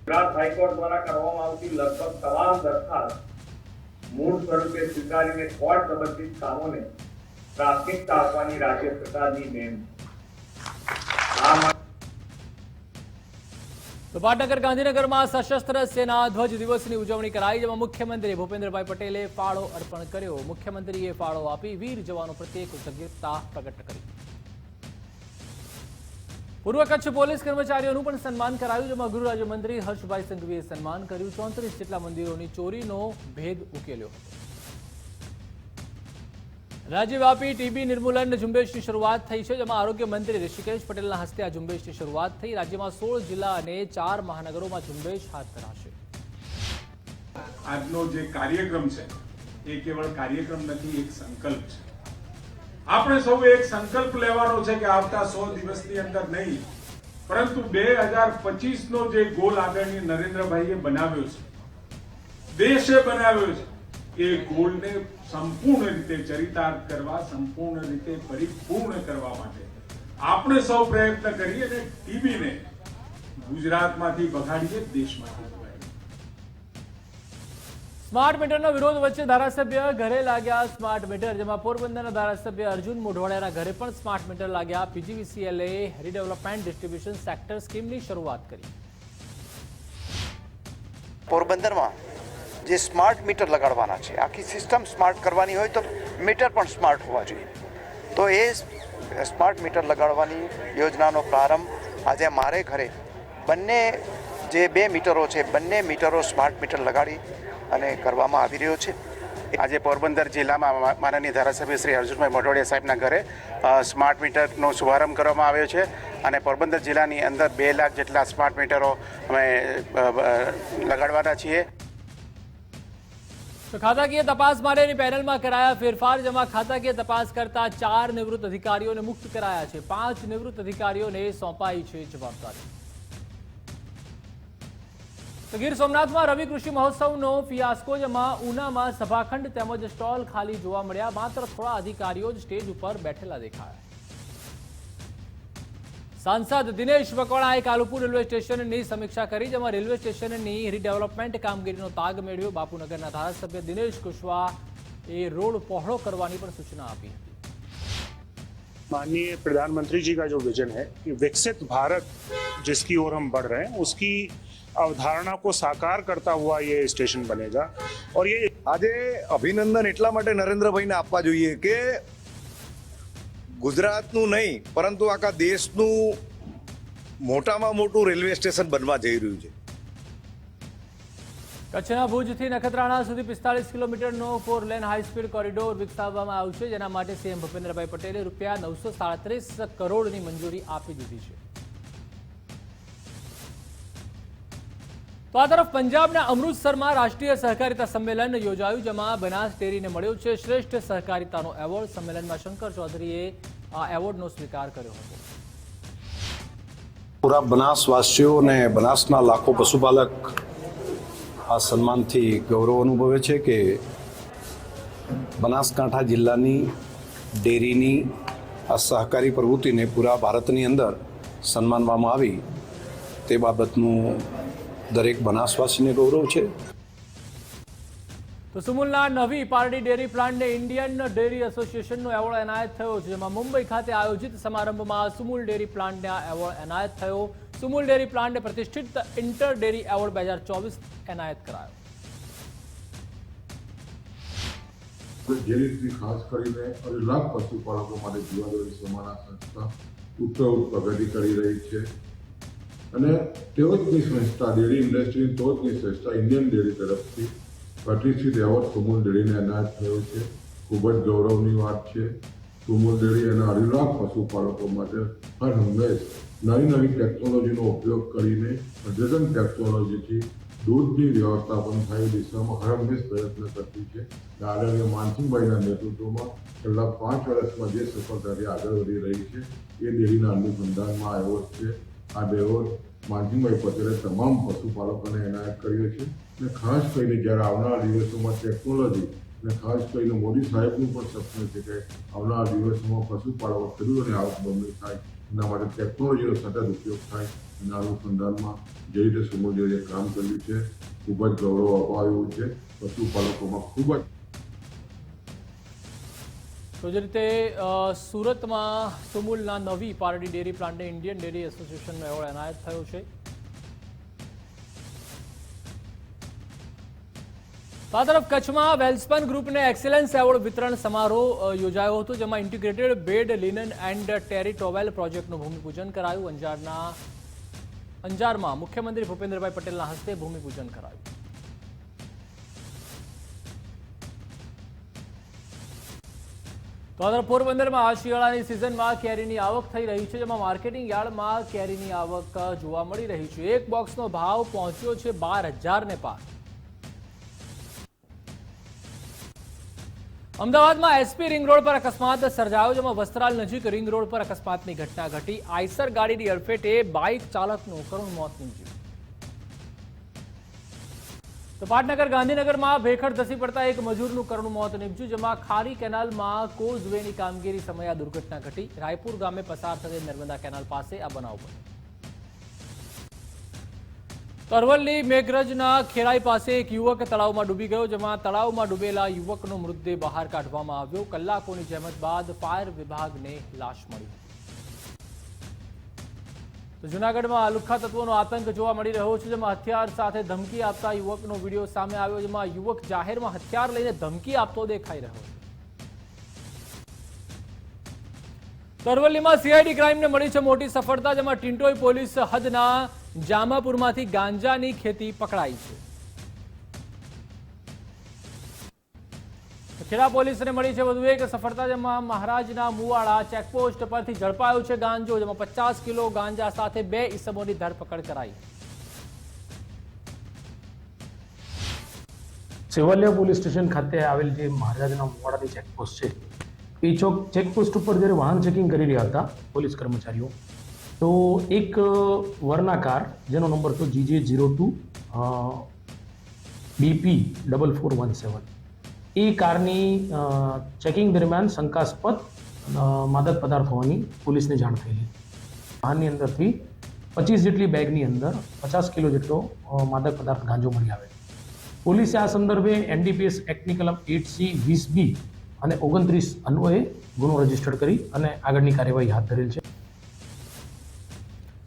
ગુજરાત હાઈકોર્ટ દ્વારા કરવામાં આવતી લગભગ તમામ દરખાસ્ત મૂળ સ્વરૂપે સ્વીકારીને કોર્ટ સંબંધિત કામોને પ્રાથમિકતા આપવાની રાજ્ય સરકારની નેમ. તો પાટનગર ગાંધીનગરમાં સશસ્ત્ર સેના ધ્વજ દિવસની ઉજવણી કરાઈ, જેમાં મુખ્યમંત્રી ભૂપેન્દ્રભાઈ પટેલે ફાળો અર્પણ કર્યો. મુખ્યમંત્રીએ ફાળો આપી વીર જવાનો પ્રત્યે કૃતજ્ઞતા પ્રગટ કરી. પૂર્વ કચ્છ પોલીસ કર્મચારીઓનું પણ સન્માન કરાયું, જેમાં ગૃહ રાજ્યમંત્રી હર્ષભાઈ સંઘવીએ સન્માન કર્યું. 34 જેટલા મંદિરોની ચોરીનો ભેદ ઉકેલ્યો હતો. રાજ્યવ્યાપી ટીબી નિર્મૂલન ઝુંબેશની શરૂઆત થઈ છે, જેમાં આરોગ્ય મંત્રી ઋષિકેશ પટેલના હસ્તે આ ઝુંબેશની શરૂઆત થઈ. રાજ્યમાં 16 જિલ્લા અને 4 મહાનગરોમાં ઝુંબેશ હાથ ધરાશે. આજનો જે કાર્યક્રમ છે એ કેવળ કાર્યક્રમ નથી, એક સંકલ્પ છે. આપણે સૌએ એક સંકલ્પ લેવાનો છે કે આવતા 100 દિવસની અંદર નહીં, પરંતુ 2025નો જે ગોલ આદરણીય નરેન્દ્રભાઈએ બનાવ્યો છે, દેશે બનાવ્યો છે, એ ગોલને સંપૂર્ણ રીતે ચરિતાર્થ કરવા, સંપૂર્ણ રીતે પરિપૂર્ણ કરવા માટે આપણે સૌ પ્રયત્ન કરીએ અને ટીબીને ગુજરાતમાંથી ભગાડીએ, દેશમાંથી ભગાડીએ. સ્માર્ટ મીટરનો વિરોધ વચ્ચે ધારાસભ્ય ઘરે લાગ્યા સ્માર્ટ મીટર, જેમાં પોરબંદરના ધારાસભ્ય અર્જુન મોઢવાડિયાના ઘરે પણ સ્માર્ટ મીટર લાગ્યા. પીજીવીસીએલે રીડેવલપમેન્ટ ડિસ્ટ્રીબ્યુશન સેક્ટર સ્કીમની શરૂઆત કરી. પોરબંદરમાં જે સ્માર્ટ મીટર લગાડવાના છે, આખી સિસ્ટમ સ્માર્ટ કરવાની હોય તો મીટર પણ સ્માર્ટ હોવા જોઈએ. તો એ સ્માર્ટ મીટર લગાડવાની યોજનાનો પ્રારંભ આજે મારે ઘરે બંને જે 2 મીટરો છે, બંને મીટરો સ્માર્ટ મીટર લગાડી અને કરવામાં આવી રહ્યો છે. આજે પોરબંદર જિલ્લામાં માનનીય ધારાસભ્ય શ્રી અર્જુનભાઈ મોઢવાડિયા સાહેબના ઘરે સ્માર્ટ મીટરનો શુભારંભ કરવામાં આવ્યો છે અને પોરબંદર જિલ્લાની અંદર 2 લાખ જેટલા સ્માર્ટ મીટરો અમે લગાડવાના છીએ. તો ખાતાકીય તપાસ માટેની પેનલમાં કરાયા ફેરફાર, જેમાં ખાતાકીય તપાસ કરતા 4 નિવૃત્ત અધિકારીઓને મુક્ત કરાયા છે. 5 નિવૃત્ત અધિકારીઓને સોંપાઈ છે જવાબદારી. તો ગીર સોમનાથમાં રવિ કૃષિ મહોત્સવનો ફિયાસ્કો, જેમાં ઉનામાં સભાખંડ તેમજ સ્ટોલ ખાલી જોવા મળ્યા. માત્ર થોડા અધિકારીઓ જ સ્ટેજ ઉપર બેઠેલા દેખાયા. સાંસદ દિનેશ વકવાણાએ કાલુપુર રેલવે સ્ટેશનની સમીક્ષા કરી, જેમાં રેલવે સ્ટેશનની રીડેવલપમેન્ટ કામગીરીનો તાગ મેળવ્યો. બાપુનગરના ધારાસભ્ય દિનેશ કુશવાહે રોડ પહોળો કરવાની પણ સૂચના આપી હતી. माननीय प्रधानमंत्री जी का जो विजन है कि विकसित भारत जिसकी ओर हम बढ़ रहे हैं, उसकी अवधारणा को साकार करता हुआ ये स्टेशन बनेगा. और ये આજે અભિનંદન એટલા માટે નરેન્દ્રભાઈને આપવા જોઈએ કે ગુજરાતનું નહીં પરંતુ આખા દેશનું મોટામાં મોટું રેલવે સ્ટેશન બનવા જઈ રહ્યું છે. કચ્છના ભુજથી નખત્રાણા સુધી 45 કિલોમીટરનો 4 લેન હાઈસ્પીડ કોરિડોર વિકસાવવામાં આવશે, જેના માટે સીએમ ભૂપેન્દ્રભાઈ પટેલે ₹937 કરોડની મંજૂરી આપી દીધી છે. તો આ તરફ પંજાબના અમૃતસરમાં રાષ્ટ્રીય સહકારિતા સંમેલન યોજાયું, જેમાં બનાસ ડેરીને મળ્યો છે શ્રેષ્ઠ સહકારિતાનો એવોર્ડ. સંમેલનમાં શંકર ચૌધરીએ આ એવોર્ડનો સ્વીકાર કર્યો હતો. પૂરા બનાસવાસીઓ અને બનાસના લાખો પશુપાલક આ સન્માનથી ગૌરવ અનુભવે છે કે બનાસકાંઠા જિલ્લાની ડેરીની આ સહકારી પ્રવૃત્તિને પૂરા ભારતની અંદર સન્માનવામાં આવી, તે બાબતનું દરેક બનાસવાસીને ગૌરવ છે. તો સુમુલના નવી પારડી ડેરી પ્લાન્ટને ઇન્ડિયન ડેરી એસોસિએશનનો એવોર્ડ એનાયત થયો છે, જેમાં મુંબઈ ખાતે આયોજિત સમારંભમાં સુમુલ ડેરી પ્લાન્ટને આ એવોર્ડ એનાયત થયો. સુમુલ ડેરી પ્લાન્ટને પ્રતિષ્ઠિત ઇન્ટર ડેરી એવોર્ડ 2024 એનાયત કરાયો. જે રીતની ખાસ કરીને લાખ પશુપાલકો માટે જીવાદોરી સમાના સંસ્થા ઉત્તમ પ્રગતિ કરી રહી છે અને ટોચની સંસ્થા ડેરી ઇન્ડસ્ટ્રીની ટોચની સંસ્થા ઇન્ડિયન ડેરી તરફથી પ્રતિષ્ઠિત એવોર્ડ સુમુલ ડેરીને એનાયત થયો છે. ખૂબ જ ગૌરવની વાત છે. સુમુલ ડેરી અને 2.5 લાખ પશુપાલકો માટે હર હંમેશ નવી ટેકનોલોજીનો ઉપયોગ કરીને અદ્યતન ટેકનોલોજીથી દૂધની વ્યવસ્થાપન થાય એ દિશામાં હર હંમેશ પ્રયત્ન કરતી છે. આદરણીય માનસિંહભાઈના નેતૃત્વમાં છેલ્લા 5 વર્ષમાં જે સફળતાથી આગળ વધી રહી છે એ ડેરીના અનુસંધાનમાં એવોર્ડ છે. આ એવોર્ડ માનસિંહભાઈ પટેલે તમામ પશુપાલકોને એનાયત કર્યો છે અને ખાસ કરીને જ્યારે આવનારા દિવસોમાં ટેકનોલોજી અને ખાસ કરીને મોદી સાહેબનું પણ સપનું છે કે આવનારા દિવસોમાં પશુપાલકો ખેડૂતોની આવક બમણી થાય, એના માટે ટેકનોલોજીનો સતત ઉપયોગ થાય. અને અનુસંધાનમાં જે રીતે સુમુલ ડેરીએ કામ કર્યું છે ખૂબ જ ગૌરવ અપાવ્યું છે. પશુપાલકોમાં ખૂબ જ તો જે રીતે સુરતમાં સુમુલના નવી પારડી ડેરી પ્લાન્ટને ઇન્ડિયન ડેરી એસોસિએશનનો એવોર્ડ એનાયત થયો છે. તો આ તરફ કચ્છમાં વેલ્સપન ગ્રુપને એક્સેલન્સ એવોર્ડ વિતરણ સમારોહ યોજાયો હતો, જેમાં integrated bed linen and terry towel પ્રોજેક્ટનું ભૂમિપૂજન કરાયું. અંજારમાં મુખ્યમંત્રી ભૂપેન્દ્રભાઈ પટેલના હસ્તે ભૂમિપૂજન કરાયું. તો આ તરફ પોરબંદરમાં આ શિયાળાની સિઝનમાં કેરીની આવક થઈ રહી છે, જેમાં માર્કેટિંગ યાર્ડમાં કેરીની આવક જોવા મળી રહી છે. એક બોક્સનો ભાવ પહોંચ્યો છે 12,000 ને પાર. અમદાવાદમાં એસપી રિંગ રોડ પર અકસ્માત સર્જાયો, જેમાં વસ્ત્રાલ નજીક રિંગ રોડ પર અકસ્માતની ઘટના ઘટી. આઈસર ગાડીની અડફેટે બાઇક ચાલકનું કરુણ મોત નીપજ્યું. તો પાટનગર ગાંધીનગરમાં ભેખડ ધસી પડતા એક મજૂરનું કરુણ મોત નીપજ્યું, જેમાં ખારી કેનાલમાં કોઝવેની કામગીરી સમયે આ દુર્ઘટના ઘટી. રાયપુર ગામે પસાર થતી નર્મદા કેનાલ પાસે આ બનાવ બન્યો. અરવલ્લી મેઘરજના ખેરાઈ પાસે એક યુવક તળાવમાં ડૂબી ગયો, જેમાં તળાવમાં ડૂબેલા યુવકનો મૃતદેહ બહાર કાઢવામાં આવ્યો. કલાકોની જહેમત બાદ ફાયર વિભાગને લાશ મળી. તો જૂનાગઢમાં લુખ્ખા તત્વોનો આતંક જોવા મળી રહ્યો છે, જેમાં હથિયાર સાથે ધમકી આપતા યુવકનો વિડીયો સામે આવ્યો, જેમાં યુવક જાહેરમાં હથિયાર લઈને ધમકી આપતો દેખાઈ રહ્યો છે. અરવલ્લીમાં સીઆઈડી ક્રાઇમને મળી છે મોટી સફળતા, જેમાં ટિન્ટોઈ પોલીસ હદના જામાપુરમાંથી ગાંજાની ખેતી પકડાઈ છે. ખેડા પોલીસને મળી છે વધુ એક સફળતા, જેમાં મહારાજના મુવાડા ચેકપોસ્ટ પરથી ઝડપાયો છે ગાંજો, જેમાં 50 કિલો ગાંજા સાથે 2 ઈસમોની ધરપકડ કરાઈ. સેવાલિયા પોલીસ સ્ટેશન ખાતે આવેલ જે મહારાજના મુવાડાની ચેકપોસ્ટ છે, એ ચેકપોસ્ટ ઉપર જ્યારે વાહન ચેકિંગ કરી રહ્યા હતા પોલીસ કર્મચારીઓ, તો એક વરના કાર જેનો નંબર હતો GJ02 BP 4417, એ કારની ચેકિંગ દરમિયાન શંકાસ્પદ માદક પદાર્થ હોવાની પોલીસને જાણ થયેલી. વાહનની અંદરથી 25 જેટલી બેગની અંદર 50 કિલો જેટલો માદક પદાર્થ ગાંજો મળી આવે. પોલીસે આ સંદર્ભે NDPS એક્ટની કલમ 8C 20B અને 29 અન્વયે ગુનો રજીસ્ટર કરી અને આગળની કાર્યવાહી હાથ ધરેલ છે.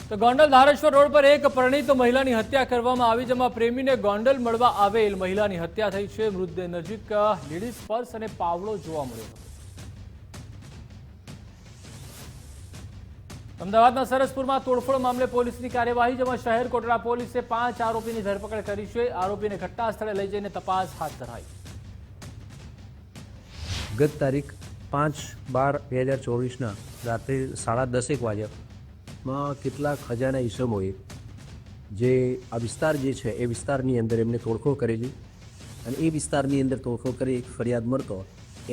તો ગોંડલ ધારેશ્વર રોડ પર એક પરિણીત મહિલાની હત્યા કરવામાં આવી, જેમાં પ્રેમીને ગોંડલ મળવા આવેલ મહિલાની હત્યા થઈ છે. મૃતદેહ નજીક લેડીઝ પર્સ અને પાવડો જોવા મળ્યો હતો. અમદાવાદના સરસપુરમાં તોડફોડ મામલે પોલીસની કાર્યવાહી, જેમાં શહેર કોટડા પોલીસે 5 આરોપીની ધરપકડ કરી છે. આરોપીને ઘટના સ્થળે લઈ જઈને તપાસ હાથ ધરાઈ. ગત તારીખ 5/12/2024 રાત્રે 10:30 વાગ્યામાં કેટલાક અજાણ્યા ઈસમોએ જે આ વિસ્તાર જે છે એ વિસ્તારની અંદર એમને તોડફોડ કરેલી, અને એ વિસ્તારની અંદર તોડફોડ કરી એક ફરિયાદ મળતો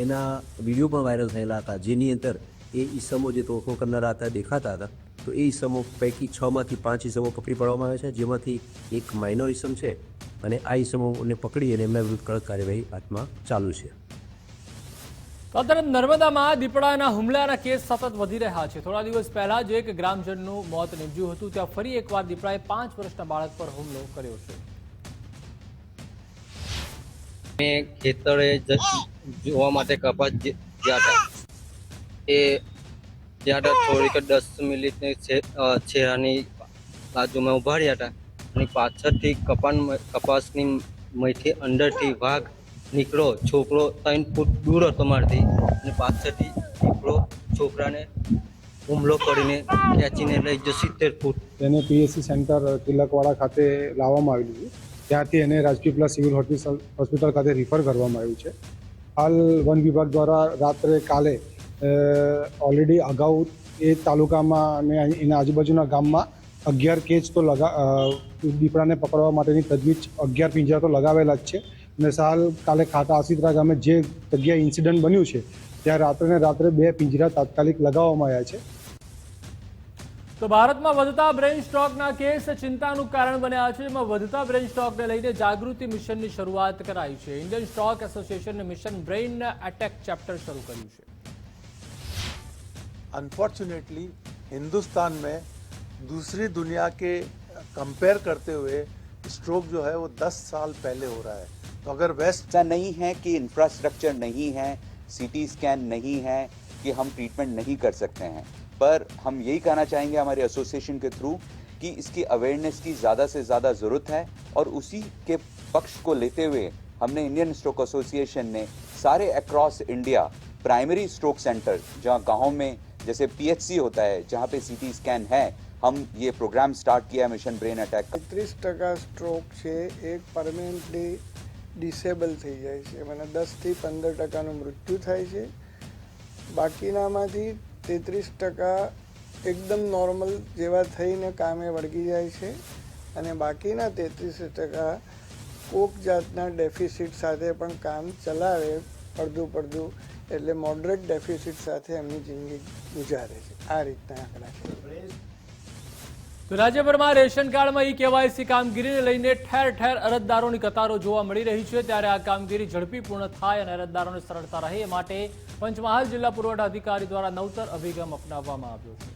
એના વિડીયો પણ વાયરલ થયેલા હતા, જેની અંદર એ ઈસમો જે તોડફોડ કરનારા હતા દેખાતા હતા. તો એ ઈસમો પૈકી 6માંથી 5 ઈસમો પકડી પાડવામાં આવ્યા છે, જેમાંથી એક માઇનોર ઈસમ છે, અને આ ઈસમોને પકડી અને એમના વિરુદ્ધ કડક કાર્યવાહી હાથમાં ચાલુ છે. નર્મદામાં દીપડાના હુમલાના કેસ સતત વધી રહ્યા છે. થોડા દિવસ પહેલા જ એક ગ્રામજનનું મોત નીપજ્યું હતું, ત્યાં ફરી એકવાર દીપડાએ 5 વર્ષના બાળક પર હુમલો કર્યો છે. મેં ખેતરે જોવા માટે કપાસ ગયા હતા, એ જ્યાં થોડીક 10 મિનિટની છેરાની બાજુમાં ઉભા રહ્યા હતા, અને પાછળથી કપાસની મહીથી અંદરથી વાઘ નીકળો. છોકરો 3 ફૂટ દૂર હતો મારથી, અને પાછળથી દીકરો છોકરાને હુમલો કરીને ખેંચીને લઈ ગયો 70 ફૂટ. તેને PSC સેન્ટર તિલકવાડા ખાતે લાવવામાં આવેલું છે, ત્યાંથી એને રાજપીપળા પ્લસ સિવિલ હોસ્પિટલ ખાતે રિફર કરવામાં આવ્યું છે. હાલ વન વિભાગ દ્વારા રાત્રે કાલે ઓલરેડી અગાઉ એ તાલુકામાં અને એના આજુબાજુના ગામમાં 11 કેચ તો દીપડાને પકડવા માટેની તજવીજ 11 પિંજરા તો લગાવેલા જ છે. અને સાલ કાલે ખાતા આસિત્રા ગામે જે જગ્યાએ ઇન્સિડન્ટ બન્યું છે ત્યાં રાત્રે 2 પિંજરા તાત્કાલિક લગાવવામાં આવ્યા છે. તો ભારતમાં વધતા બ્રેન સ્ટ્રોકના કેસ ચિંતાનું કારણ બન્યા છે, જેમાં વધતા બ્રેન સ્ટ્રોકને લઈને જાગૃતિ મિશનની શરૂઆત કરાઈ છે. ઇન્ડિયન સ્ટ્રોક એસોસિએશનને મિશન બ્રેન અટેક ચેપ્ટર શરૂ કર્યું છે. अनफॉर्चुनेटली हिंदुस्तान में दूसरी दुनिया के कंपेयर करते हुए स्ट्रोक जो है वो 10 साल पहले हो रहा है. तो अगर वेस्ट ऐसा नहीं है कि इंफ्रास्ट्रक्चर नहीं है, CT स्कैन नहीं है कि हम ट्रीटमेंट नहीं कर सकते हैं, पर हम यही कहना चाहेंगे हमारे एसोसिएशन के थ्रू कि इसकी अवेयरनेस की ज़्यादा से ज़्यादा ज़रूरत है, और उसी के पक्ष को लेते हुए हमने इंडियन स्ट्रोक एसोसिएशन ने सारे across India primary stroke centre जहाँ गाँव में जैसे PHC होता है जहाँ पे CT स्कैन है, हम ये प्रोग्राम स्टार्ट किया मिशन ब्रेन अटैक। 33% સ્ટ્રોક છે એ પરમેનન્ટલી ડિસેબલ થઈ જાય છે, મને 10થી 15% મૃત્યુ થાય છે। બાકીનામાંથી 33% એકદમ નોર્મલ જેવા થઈને કામે વળગી જાય છે અને બાકીના 33% કોક જાતના ડેફિસિટ સાથે પણ કામ ચલાવે અડધું પડધું, એટલે મોડરેટ ડેફિસિટ સાથે એમની જિંદગી ગુજારે છે। આ રીતના આંકડા છે। તો રાજ્યભરમાં રેશન કાર્ડમાં KYC કામગીરીને લઈને ઠેર ઠેર અરજદારોની કતારો જોવા મળી રહી છે, ત્યારે આ કામગીરી ઝડપી પૂર્ણ થાય અને અરજદારોને સરળતા રહે એ માટે પંચમહાલ જિલ્લા પુરવઠા અધિકારી દ્વારા નવતર અભિગમ અપનાવવામાં આવ્યો છે।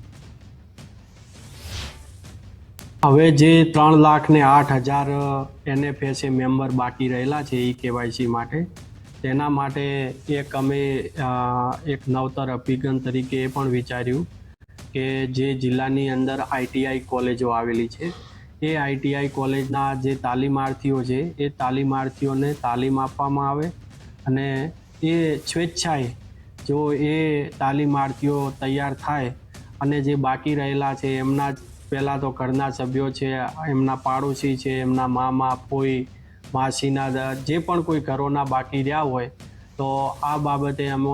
હવે જે 3,08,000 NFSA મેમ્બર બાકી રહેલા છે KYC માટે, તેના માટે અમે એક નવતર અભિગમ તરીકે એ પણ વિચાર્યું કે જે જિલ્લાની અંદર ITI કોલેજો આવેલી છે એ ITI કોલેજના જે તાલીમાર્થીઓ છે એ તાલીમાર્થીઓને તાલીમ આપવામાં આવે અને એ સ્વેચ્છાએ જો એ તાલીમાર્થીઓ તૈયાર થાય અને જે બાકી રહેલા છે એમના જ પહેલાં તો ઘરના સભ્યો છે, એમના પાડોશી છે, એમના મામા, ફોઈ, માસીના જે પણ કોઈ ઘરોના બાકી રહ્યા હોય તો આ બાબતે અમે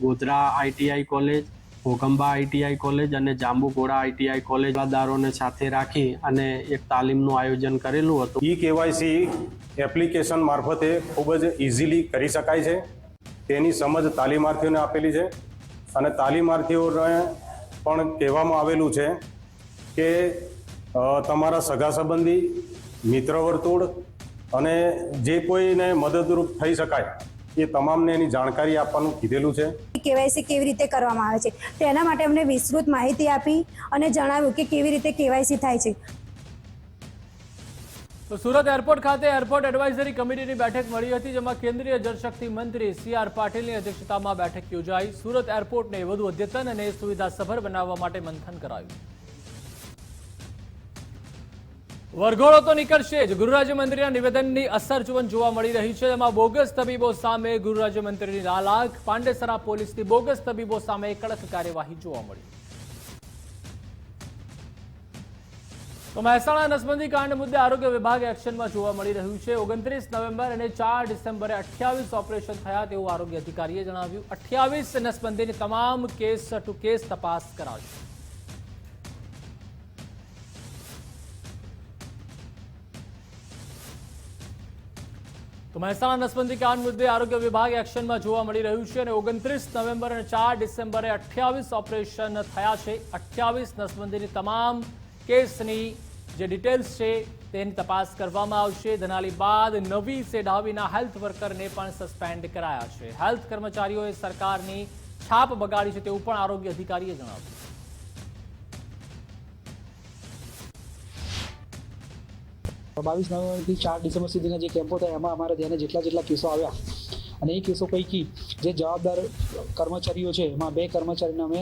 Godhra ITI college, Ghoghamba ITI college અને જાંબુઘોડા ITI કોલેજ દારોને સાથે રાખી અને એક તાલીમનું આયોજન કરેલું હતું। KYC એપ્લિકેશન મારફતે ખૂબ જ ઇઝીલી કરી શકાય છે, તેની સમજ તાલીમાર્થીઓને આપેલી છે અને તાલીમાર્થીઓને પણ કહેવામાં આવેલું છે કે તમારા સગા સંબંધી, મિત્ર વર્તુળ અને જે કોઈને મદદરૂપ થઈ શકાય એ તમામને એની જાણકારી આપવાનું કીધેલું છે। KYC કેવી રીતે કરવામાં આવે છે તેના માટે અમને વિસ્તૃત માહિતી આપી અને જણાવ્યું કે કેવી રીતે KYC થાય છે। તો સુરત એરપોર્ટ ખાતે એરપોર્ટ એડવાઇઝરી કમિટીની બેઠક મળી હતી, જેમાં કેન્દ્રીય જળશક્તિ મંત્રી CR પાટીલની અધ્યક્ષતામાં બેઠક યોજાઈ। સુરત એરપોર્ટને વધુ અદ્યતન અને સુવિધાસભર બનાવવા માટે મંથન કરાયું। વરઘોડો તો નીકળશે જ, ગૃહ રાજ્યમંત્રીના નિવેદનની અસર જોવા મળી રહી છે, જેમાં બોગસ તબીબો સામે ગૃહ રાજ્યમંત્રીની નાલાયક, પાંડેસરા પોલીસની બોગસ તબીબો સામે કડક કાર્યવાહી જોવા મળી। તો મહેસાણા નસબંધી કાંડ મુદ્દે આરોગ્ય વિભાગ એક્શનમાં જોવા મળી રહ્યું છે। 29 નવેમ્બર અને 4 ડિસેમ્બરે 28 ઓપરેશન થયા તેવું આરોગ્ય અધિકારીએ જણાવ્યું। 28 નસબંધીની તમામ કેસ ટુ કેસ તપાસ કરાશે। તો મહેસાણા નસબંધી કાંડ મુદ્દે આરોગ્ય વિભાગ એક્શનમાં જોવા મળી રહ્યું છે અને 29 નવેમ્બર અને 4 ડિસેમ્બરે 28 ઓપરેશન થયા છે। 28 નસબંધીની તમામ કેસની જે ડિટેલ્સ છે તેની તપાસ કરવામાં આવશે। ધનાલી બાદ નવી સેઢાવીના હેલ્થ વર્કરને પણ સસ્પેન્ડ કરાયા છે। હેલ્થ કર્મચારીઓએ સરકારની છાપ બગાડી છે તેવું પણ આરોગ્ય અધિકારીએ જણાવ્યું। 22 નવેમ્બરથી 4 ડિસેમ્બર સુધીના જે કેમ્પો થયા એમાં અમારા ધ્યાને જેટલા કેસો આવ્યા અને એ કેસો પૈકી જે જવાબદાર કર્મચારીઓ છે એમાં 2 કર્મચારીને અમે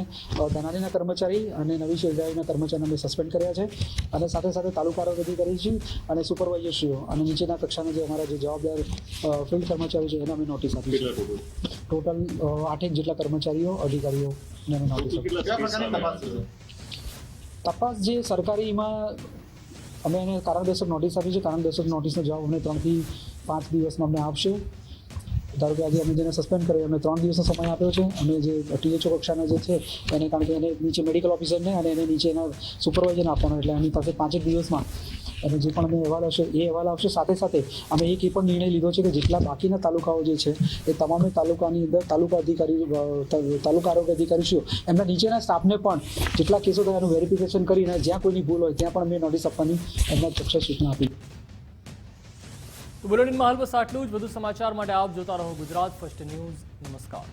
ધનાલીના કર્મચારી અને નવી શેરડાઈના કર્મચારીને અમે સસ્પેન્ડ કર્યા છે અને સાથે સાથે તાલુકા આરોગ્ય અધિકારી છે અને સુપરવાઇઝરશ્રીઓ અને નીચેના કક્ષાના જે અમારા જે જવાબદાર ફિલ્ડ કર્મચારીઓ છે એને અમે નોટિસ આપી છે। ટોટલ 8 જેટલા કર્મચારીઓ અધિકારીઓને અમે નોટિસ આપી। તપાસ જે સરકારીમાં અમે એને કારણદર્શક નોટિસ આપી છે। કારણદર્શક નોટિસનો જવાબ અમને 3 થી 5 દિવસમાં અમને આપશે। ધારો કે આજે અમે જેને સસ્પેન્ડ કર્યો એમને 3 દિવસનો સમય આપ્યો છે। અમે જે THO કક્ષાના જે છે એને કારણ કે એને નીચે મેડિકલ ઓફિસરને અને એને નીચે એના સુપરવાઇઝરને આપવાનો, એટલે એની પાસે 5 દિવસમાં અને જે પણ અમે અહેવાલ હશે એ અહેવાલ આવશે। સાથે સાથે અમે એ પણ નિર્ણય લીધો છે કે જેટલા બાકીના તાલુકાઓ જે છે એ તમામે તાલુકાની અંદર તાલુકા આરોગ્ય અધિકારીઓ એમના નીચેના સ્ટાફને પણ જેટલા કેસો થયા એનું વેરિફિકેશન કરીને જ્યાં કોઈની ભૂલ હોય ત્યાં પણ અમે નોટિસ આપવાની એમના ચોક્કસ સૂચના આપી। બુલેટિનમાં હાલ બસ આટલું જ। વધુ સમાચાર માટે આપ જોતા રહો ગુજરાત ફર્સ્ટ ન્યૂઝ। નમસ્કાર।